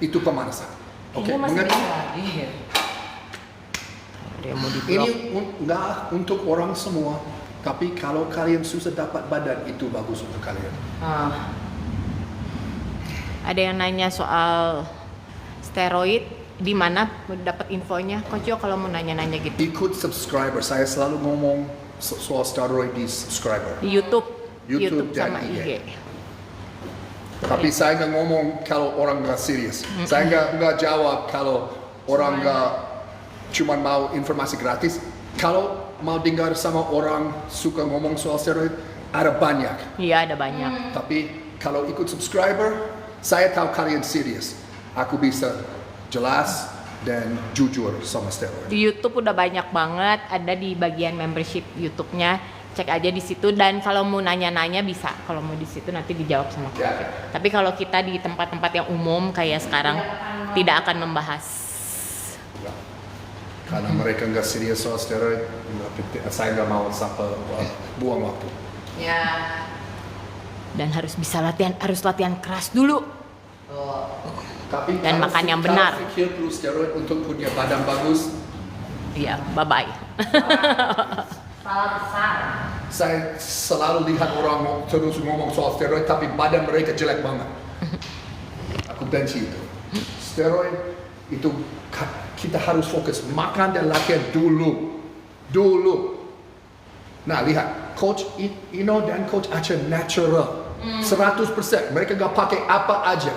itu pemanasan. Oke, Ini masih mengerti? bisa lagi. Dia mau di Ini enggak untuk orang semua, tapi kalau kalian susah dapat badan, itu bagus untuk kalian. Ada yang nanya soal steroid, di mana dapat infonya? Coach Jo kalau mau nanya-nanya gitu. Ikut subscriber, saya selalu ngomong soal steroid di subscriber. Di YouTube, YouTube dan sama IG. IG. Tapi saya nggak ngomong kalau orang nggak serius. Saya nggak jawab kalau orang nggak cuma mau informasi gratis. Kalau mau dengar sama orang suka ngomong soal steroid, ada banyak. Iya, ada banyak. Tapi kalau ikut subscriber, saya tahu kalian serius. Aku bisa jelas dan jujur sama steroid. Di YouTube udah banyak banget, ada di bagian membership YouTube-nya. Cek aja di situ, dan kalau mau nanya-nanya bisa. Kalau mau di situ nanti dijawab sama Coach. Ya. Tapi kalau kita di tempat-tempat yang umum kayak sekarang tidak akan membahas. Karena mereka nggak serius soal steroid, saya nggak mau sampai buang waktu. Ya. Dan harus bisa latihan, harus latihan keras dulu. Tapi Dan kalau makan yang benar. Kalau pikir perlu steroid untuk punya badan bagus, Iya, bye-bye. Salah besar. saya selalu lihat orang terus ngomong soal steroid, tapi badan mereka jelek banget. Aku benci itu. Steroid itu kita harus fokus makan dan latihan dulu. Nah lihat, Coach Ino dan Coach Acha natural, 100%. Mereka gak pakai apa aja.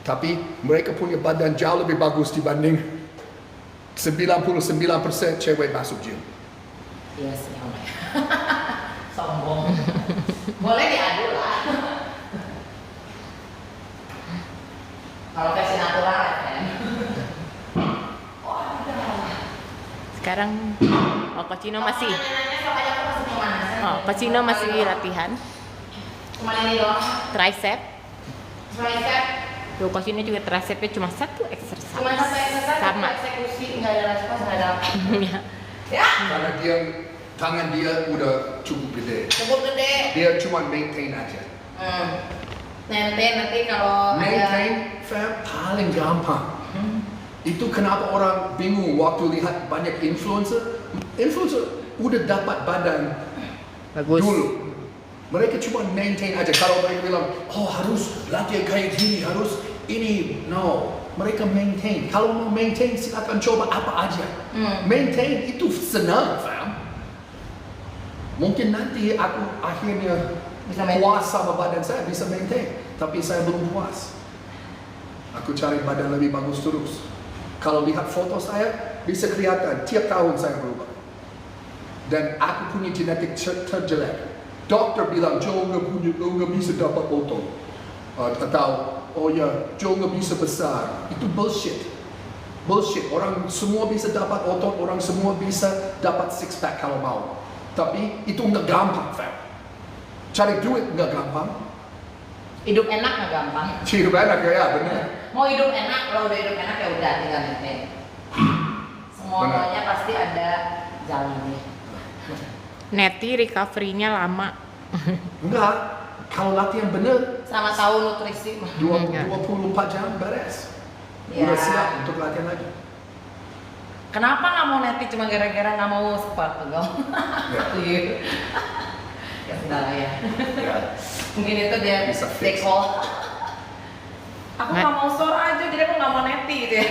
Tapi mereka punya badan jauh lebih bagus dibanding 99% cewek masuk gym. Iya sih, sombong. Boleh diadu lah. Kalau versi natural ya kan. Sekarang Coach Ino masih. Nanya-nanya sok aja, aku masih pemanasan. Coach Ino masih latihan Cuma ini doang. tricep. Tricep. Tuh Coach Ino juga tricepnya cuma satu exercise. Cuma sampai selesai Sama. eksekusi, nggak ada respons, nggak ada apa. Ya. Karena tangan dia udah cukup gede. Cukup gede. Dia cuma maintain aja. Nanti kalau ada. Maintain paling gampang. Itu kenapa orang bingung waktu lihat banyak influencer. Influencer udah dapat badan Bagus. dulu. Mereka cuma maintain aja. Kalau mereka bilang, harus latihan kayak gini, harus ini. No, mereka maintain. Kalau mau maintain, silakan coba apa aja. Maintain itu senang, fam. Mungkin nanti aku akhirnya Bisa maintain. puas sama badan saya, bisa maintain. Tapi saya belum puas. Aku cari badan lebih bagus terus. Kalau lihat foto saya, bisa kelihatan tiap tahun saya berubah. Dan aku punya genetik terjelek. dokter bilang Joe nggak bisa dapat otot, atau oh ya Joe nggak bisa besar, itu bullshit. Orang semua bisa dapat otot, orang semua bisa dapat six pack kalau mau. Tapi itu nggak gampang, Fam. Cari duit nggak gampang. Hidup enak nggak gampang. Hidup enak ya, benar. Mau hidup enak, kalau udah hidup enak ya udah tinggal maintain. Semuanya pasti ada jalannya. Neti recovery-nya lama. Enggak, kalau latihan bener Sama tahu nutrisi mah. 24 jam beres. Ya. Udah siap untuk latihan lagi. Kenapa nggak mau neti cuma gara-gara nggak mau squat pegel? Iya. Ya sudah lah ya. Ya. Mungkin itu dia Bisa fix. decall. Aku nggak mau store aja, jadi aku nggak mau neti gitu ya.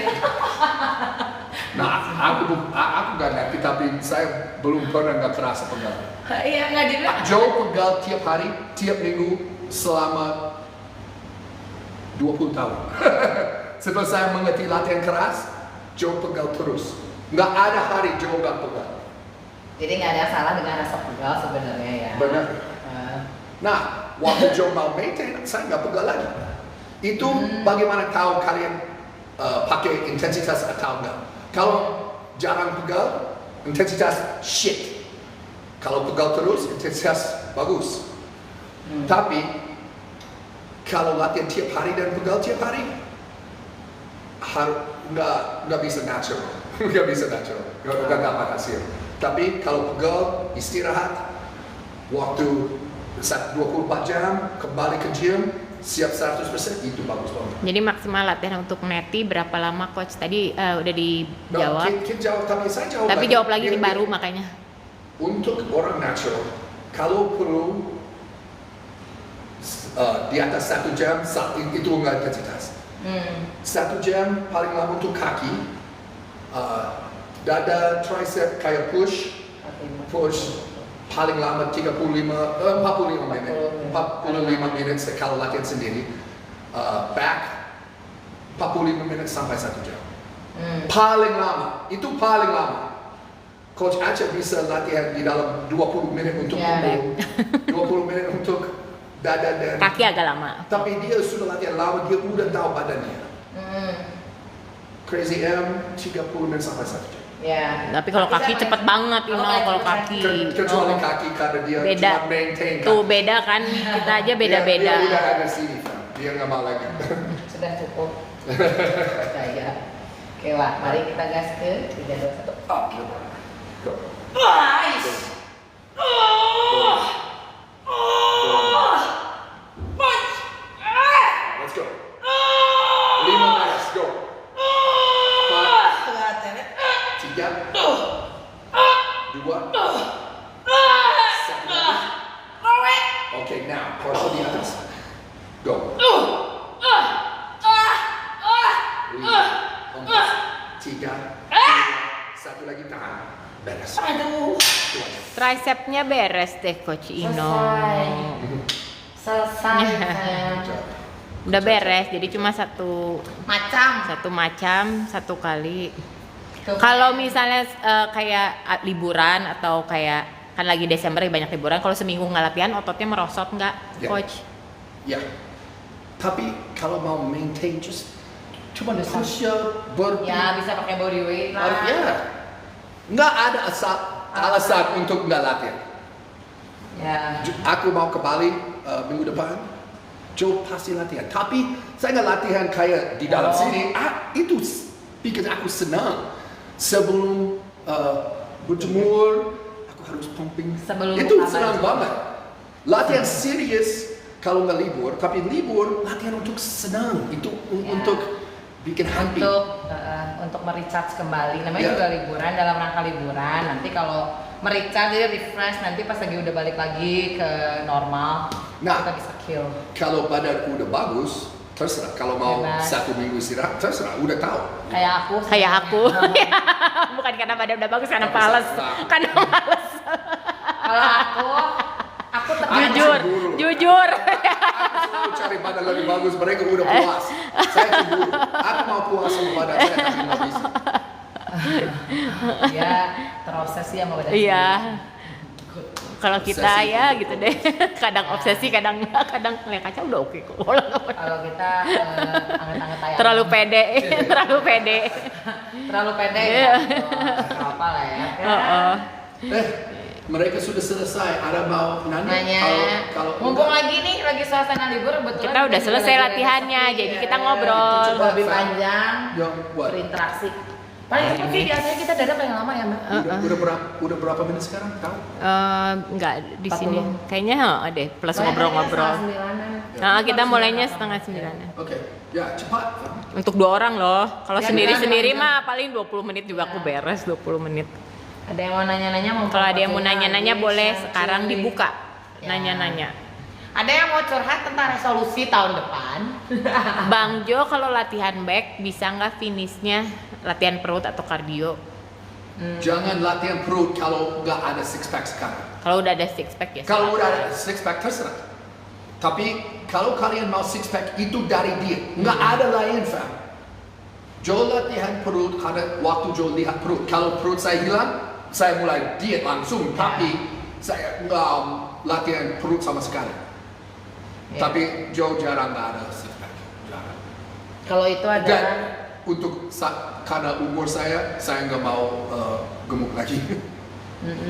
Nah, aku nggak ngerti, tapi saya belum pernah nggak kerasa pegal. Iya nggak jadi. Joe pegal tiap hari, tiap minggu selama 20 tahun. Setelah saya mengerti latihan keras, Joe pegal terus. Nggak ada hari Joe nggak pegal. Jadi nggak ada salah dengan rasa pegal sebenarnya ya. Benar. Nah, waktu Joe mau maintain, saya nggak pegal lagi. Itu bagaimana tahu kalian pakai intensitas atau enggak? Kalau jarang pegal, intensitas shit. Kalau pegal terus, intensitas bagus. Tapi kalau latihan tiap hari dan pegal tiap hari, nggak bisa natural, nggak bisa natural, nggak dapat hasil. Tapi kalau pegal istirahat, waktu 24 jam kembali ke gym, siap 100% itu bagus banget. Jadi maksimal latihan untuk neti berapa lama coach? Tadi udah dijawab. Kita jawab, tapi saya jawab Tapi lagi. jawab lagi ini baru makanya. Untuk orang natural, kalau perlu di atas 1 jam, itu enggak intensitas. 1 jam paling lama untuk kaki, dada, tricep kayak push paling lama 45 menit, 45 menit kalau latihan sendiri, back 45 menit sampai 1 jam. Paling lama, itu paling lama. Coach Acha bisa latihan di dalam 20 menit untuk punggung, 20 menit untuk dada dan Kaki agak lama. tapi dia sudah latihan lama, dia udah tahu badannya. Crazy M 30 menit sampai 1 jam. Ya. Tapi kalau kaki cepet banget, kalau kaki. Kecuali kaki karena dia Beda. cuma maintain Tuh kaki. beda kan, kita aja beda-beda. Dia udah ada sini, Fam. Dia nggak mau lagi. Sudah cukup. Percaya. Oke, Wak. Mari kita gas ke 3, 2, 1. Oke. Go. Nice. Let's go. 5 minutes, go. 4, 3, 2, 1. Okay, now, torso di atas. Go. 5, 4, 3, 2, 1 lagi tahan. Beres. Aduh. Itu aja. Tricepnya beres deh coach Ino. Selesai. sayang. Good job. Udah beres, jadi cuma satu Macam. satu kali. Tuh. Kalau misalnya kayak liburan atau kayak kan lagi Desember ya banyak liburan, kalau seminggu nggak latihan ototnya merosot nggak, Ya. coach? Ya. Tapi kalau mau maintain just cuma Bisa. push up, burpee. Ya bisa pakai body weight lah. Ya. Nggak ada alasan untuk nggak latihan. Ya. Aku mau ke Bali minggu depan. Joe pasti latihan. Tapi saya nggak latihan kayak di dalam sini. Itu bikin aku senang. Sebelum berjemur, aku harus pumping. Sebelum Itu buka senang baju. banget. Latihan serius kalau nggak libur. Tapi libur latihan untuk senang. Itu Ya. untuk bikin happy. Untuk merecharge kembali. Namanya Ya. juga liburan, dalam rangka liburan. Nanti kalau merecharge jadi refresh, nanti pas lagi udah balik lagi ke normal, Nah. kita bisa kill. Kalau badanku udah bagus, terserah. Kalau mau Bebas. 1 minggu istirahat, terserah. Udah tahu. Kayak aku. Kayak aku. sebenarnya. Bukan karena badan udah bagus, karena Tapi males. saya- Karena males. Kalau aku tetap Jujur, cemburu. jujur. Aku selalu cari badan lebih bagus, mereka udah puas. Saya cemburu. Aku mau puas sama badan saya, tapi nggak bisa. ya terobsesi sama badan Iya. sendiri. Good. Kalau kita Obsesi ya untuk gitu deh. Kadang obsesi, kadang enggak, kadang ngeliat kaca udah oke kok. Kalau kita anget-anget ayam. Terlalu pede, terlalu pede. Terlalu pede Iya. ya. Gak apa lah ya. Heeh. Mereka sudah selesai. Ada mau Nanya. Kalau Mumpung lagi nih, lagi suasana libur kebetulan. Kita udah juga selesai lagi latihannya, resepi, jadi ya. kita ngobrol. Coba lebih panjang, yang what? berinteraksi. Paling cepat sih biasanya kita dadak paling lama ya Mbak. Udah berapa menit sekarang? Tahu? Enggak di 40. sini. Kayaknya deh plus Soalnya ngobrol-ngobrol. setengah sembilanan. Nah, kita Jam mulainya 9. 8:30. Oke, ya cepat. Untuk 2 orang loh. Kalau Ya, sendiri-sendiri jangan. mah paling 20 menit juga aku beres, 20 menit. Ada yang mau nanya-nanya mau Kalau ada yang mau pakai nanya-nanya lagi, boleh share sekarang lagi. dibuka. Ya. Nanya-nanya. Ada yang mau curhat tentang resolusi tahun depan? Bang Jo kalau latihan back bisa nggak finishnya latihan perut atau kardio? Jangan latihan perut kalau nggak ada six pack sekarang. Kalau udah ada six pack ya. Kalau silakan. udah ada six pack terserah. Tapi kalau kalian mau six pack itu dari dia, nggak ada lain fam. Jo latihan perut karena waktu Jo lihat perut. Kalau perut saya hilang, saya mulai diet langsung. Tapi saya nggak latihan perut sama sekali. Ya. Tapi Jo jarang nggak ada six pack. Jarang. Kalau itu ada Dan untuk karena umur saya nggak mau gemuk lagi.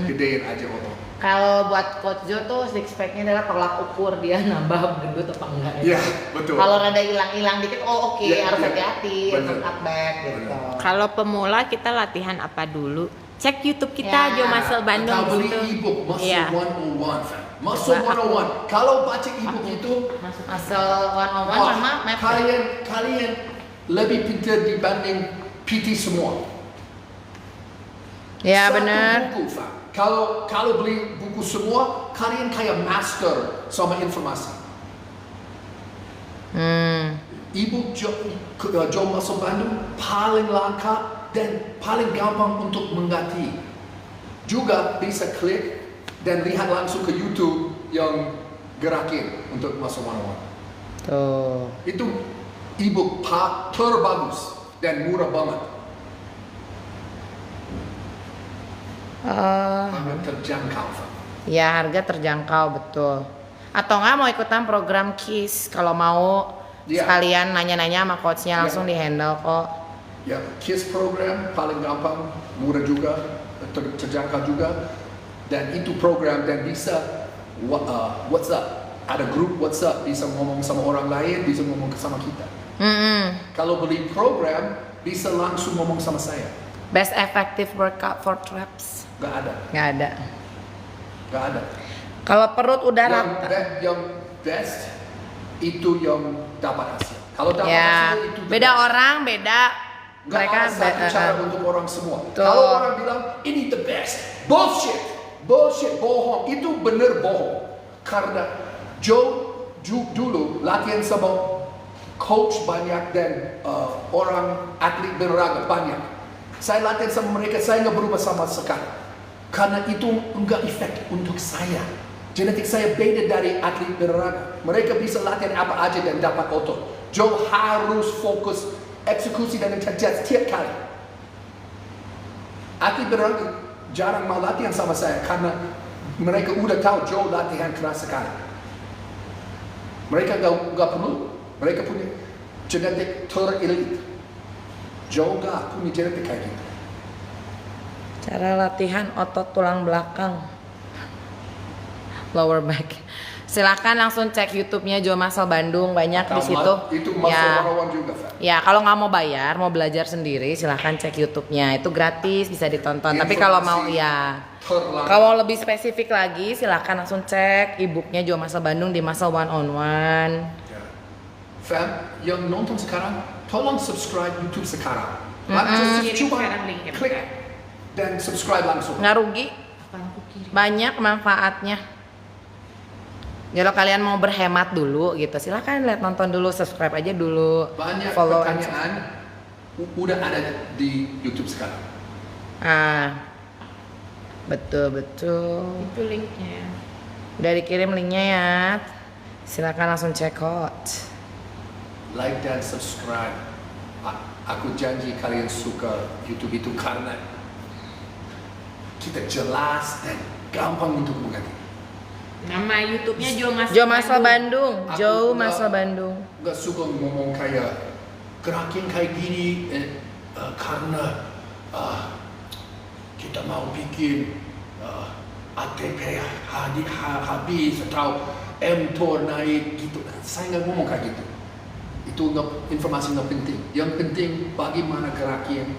Gedein aja otot. kalau buat Coach Jo tuh six pack-nya adalah tolak ukur dia nambah gendut apa enggak Iya, betul. Kalau rada hilang-hilang dikit, oh oke, Iya, harus iya. hati-hati, Bener. harus cut back gitu. Bener. Kalau pemula kita latihan apa dulu? Cek YouTube kita Ya. Jo Muscle Bandung Atau di beli situ. ebook Muscle Iya. 101 fam. Muscle Coba aku- 101. Kalau baca ebook itu, Asal one-on-one wah, sama map. kalian lebih pintar dibanding PT semua. Ya Satu benar. buku, fam. Kalau beli buku semua, kalian kayak master sama informasi. Ebook Jo Muscle Bandung paling langka dan paling gampang untuk mengerti. Juga bisa klik dan lihat langsung ke YouTube yang gerakin untuk Muscle 101. Tuh. Itu ebook terbagus dan murah banget. Harga terjangkau. Fam. Ya harga terjangkau betul. Atau nggak mau ikutan program KISS kalau mau Iya. sekalian nanya-nanya sama coachnya langsung Iya. di handle kok. Ya, KISS program paling gampang, murah juga, terjangkau juga, dan itu program dan bisa WhatsApp, ada grup WhatsApp, bisa ngomong sama orang lain, bisa ngomong sama kita. Kalau beli program, bisa langsung ngomong sama saya. Best effective workout for traps. Gak ada, Nggak ada. gak ada. Kalau perut udah rata. Yang best itu yang dapat hasil. Kalau dapat Ya, hasil itu the beda best. orang, beda Nggak mereka ada satu be- cara untuk orang semua. Tuh. Kalau orang bilang ini the best, bullshit, bohong. Itu bener bohong. Karena dulu latihan sama coach banyak dan orang atlet berolahraga banyak. Saya latihan sama mereka, saya nggak berubah sama sekali. Karena itu nggak efektif untuk saya. Genetik saya beda dari atlet berolahraga. Mereka bisa latihan apa aja dan dapat otot. Joe harus fokus eksekusi dan kerja setiap kali. Atlet berolahraga jarang mau latihan sama saya karena mereka udah tahu Joe latihan keras sekali. Mereka nggak perlu. Mereka punya genetik ter-elit. Joe nggak punya genetik kayak gitu. Cara latihan otot tulang belakang, lower back. Silakan langsung cek YouTube-nya Jo Muscle Bandung, banyak di situ. Itu masuk Ya, one-on-one juga, Fat. ya kalau nggak mau bayar, mau belajar sendiri, silakan cek YouTube-nya. Itu gratis, bisa ditonton. Tapi kalau mau ya, Terlambat. kalau lebih spesifik lagi, silakan langsung cek e-booknya Jo Muscle Bandung di Muscle 101. Ya. Fam, yang nonton sekarang, tolong subscribe YouTube sekarang. Kirim Cuma sekarang linknya. klik dan subscribe langsung. Nggak rugi, banyak manfaatnya. Kalau kalian mau berhemat dulu gitu, silakan lihat nonton dulu, subscribe aja dulu, Banyak follow and pertanyaan udah ada di YouTube sekarang. Betul. Itu linknya. Udah dikirim linknya ya. Silakan langsung check out. Like dan subscribe. Aku janji kalian suka YouTube itu karena kita jelas dan gampang untuk mengerti. Nama YouTube-nya Jo Masal Bandung. Aku Jo nggak- Masal Bandung. Nggak suka ngomong kayak gerakin kayak gini karena kita mau bikin ATP habis atau mTOR naik gitu. Saya nggak ngomong kayak gitu. Itu informasi nggak penting. Yang penting bagaimana gerakin,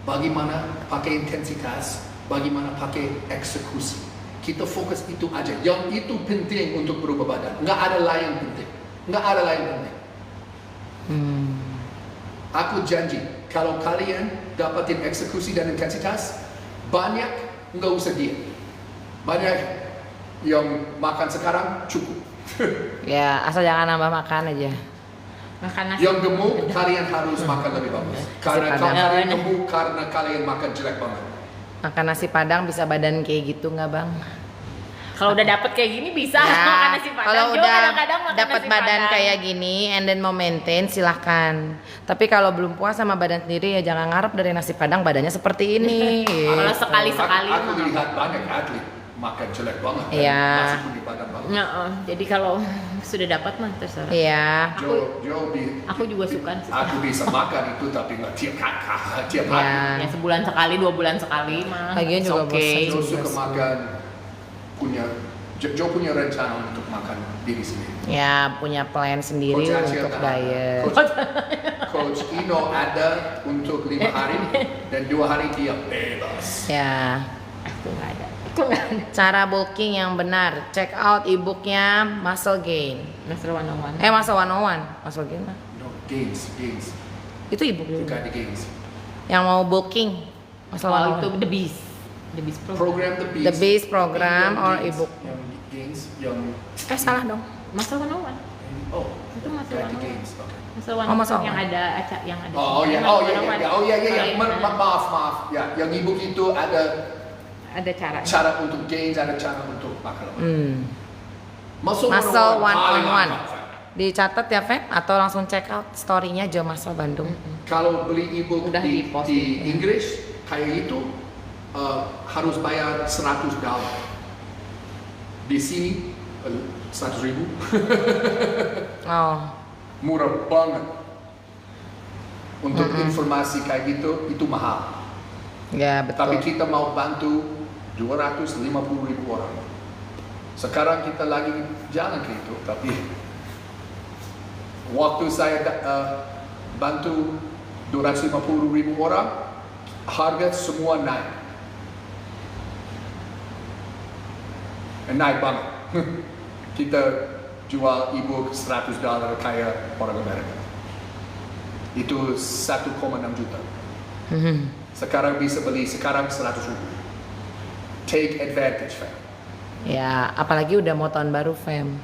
bagaimana pakai intensitas, bagaimana pakai eksekusi. Kita fokus itu aja. Yang itu penting untuk berubah badan. Nggak ada lain penting. Nggak ada lain penting. Aku janji, kalau kalian dapatin eksekusi dan intensitas, banyak nggak usah diet. Banyak yang makan sekarang cukup. Ya, asal jangan nambah makan aja. Makan nasi. Yang gemuk, kalian harus makan lebih bagus. Karena Nasi kalau Padang. kalian gemuk, karena kalian makan jelek banget. Makan nasi Padang bisa badan kayak gitu nggak bang? Kalau udah dapet kayak gini bisa makan Ya, nasi padang. kalau Jo udah kadang-kadang makan dapat nasi badan Padang. kayak gini and then mau maintain silahkan. Tapi kalau belum puas sama badan sendiri ya jangan ngarep dari nasi Padang badannya seperti ini. Kalau Gitu. sekali-sekali Aku mah. lihat banyak atlet makan jelek banget. dan Iya. Masih punya badan banget. Jadi kalau sudah dapat mah terserah. Iya. Aku juga suka sih. Aku bisa makan itu tapi nggak tiap Ya. hari. Ya sebulan sekali, 2 bulan sekali mah. Lagian it's juga okay. bosan. Jo suka makan, Jo punya rencana untuk makan diri sendiri. Ya punya plan sendiri Coach Aceh untuk tak ada. diet. Coach Ino ada untuk 5 hari dan 2 hari dia bebas. Ya. Aku nggak ada. Aku nggak ada. Cara bulking yang benar. Check out e-booknya Muscle Gain. Master 101. Muscle 101. Muscle Gain mah. No, gains. Itu e-book juga. Bukan di gains. Yang mau bulking. Muscle Kalau 101. itu The Beast. The Beast program. Program The Beast. The Beast program Yang or gains, e-book. Yang gains, yang Salah dong. Master 101. oh, Itu Master bukan di 101. gains. Okay. Master Oh, Master 101 yang 101. ada yang ada. Oh ya, Master 101. maaf. Ya, yang e-book itu ada Ada cara. cara untuk gains, ada cara untuk makan. Muscle 101 paling 101. mantap. Dicatat ya Feb atau langsung check out story-nya Jo Muscle Bandung. Kalau beli e-book Udah di di-posting. Inggris kayak itu harus bayar $100. Di sini 100.000 Oh. murah banget. Untuk informasi kayak gitu itu mahal. Ya Tapi betul. kita mau bantu 250.000 orang. Sekarang kita lagi jalan ke itu, tapi waktu saya bantu 250.000 orang, harga semua naik. Naik banget. Kita jual e-book $100 kayak orang Amerika. Itu 1,6 juta. Sekarang bisa beli sekarang 100.000. Take advantage, fam. Ya, apalagi udah mau tahun baru Fem.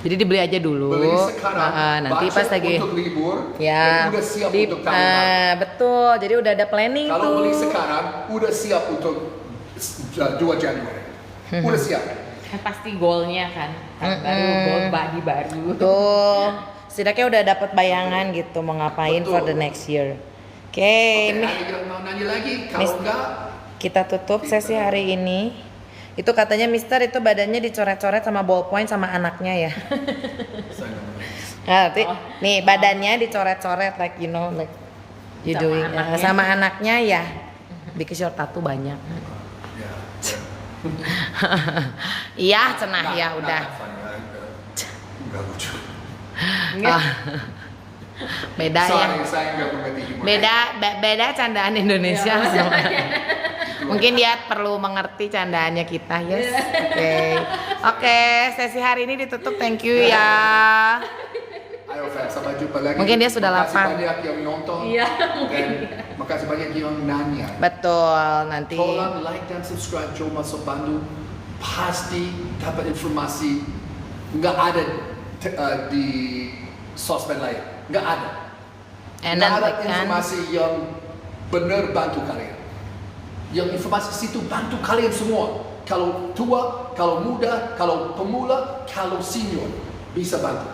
Jadi dibeli aja dulu. Beli sekarang, Nanti budget pas lagi untuk libur, ya dan udah siap untuk tahun baru. betul. Jadi udah ada planning Kalau tuh. beli sekarang, udah siap untuk 2 Januari. Udah siap. Kan pasti goalnya kan. Baru goal body baru. Tuh, setidaknya udah dapat bayangan gitu mau ngapain Betul. for the next year. Oke, Oke, ini ada yang mau nanya lagi? Miss- Kalau enggak, kita tutup sesi hari ini. Itu katanya Mister itu badannya dicoret-coret sama ballpoint sama anaknya ya. saya nggak mau. Nah, nanti Oh. nih badannya dicoret-coret like you know like you Sama doing anaknya. sama anaknya ya. Because your tattoo banyak. Ya, ya. Iya, cenah ya Nah, udah. nah, fun, ya. Nggak lucu. Ah. Beda ya. Sorry, saya nggak mengerti humor. Beda candaan Indonesia sama. Mungkin dia perlu mengerti candaannya kita, yes. Oke, sesi hari ini ditutup. Thank you ya. Ayo, Feb, sampai jumpa lagi. Mungkin dia sudah Makasih lapar. banyak yang nonton. Iya, Dan makasih banyak yang nanya. Betul, nanti Tolong like dan subscribe Jo Muscle Bandung. Pasti dapat informasi nggak ada di sosmed lain. Nggak ada. and Nggak ada nantikan informasi yang benar bantu kalian. Yang informasi situ bantu kalian semua. Kalau tua, kalau muda, kalau pemula, kalau senior bisa bantu.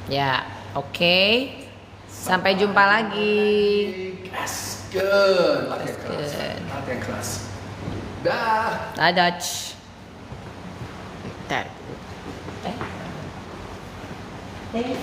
ya, oke. Sampai jumpa lagi. Yes, good. Latihan keras. good. Latihan keras. Dah. Dadah. Bentar. Thank you.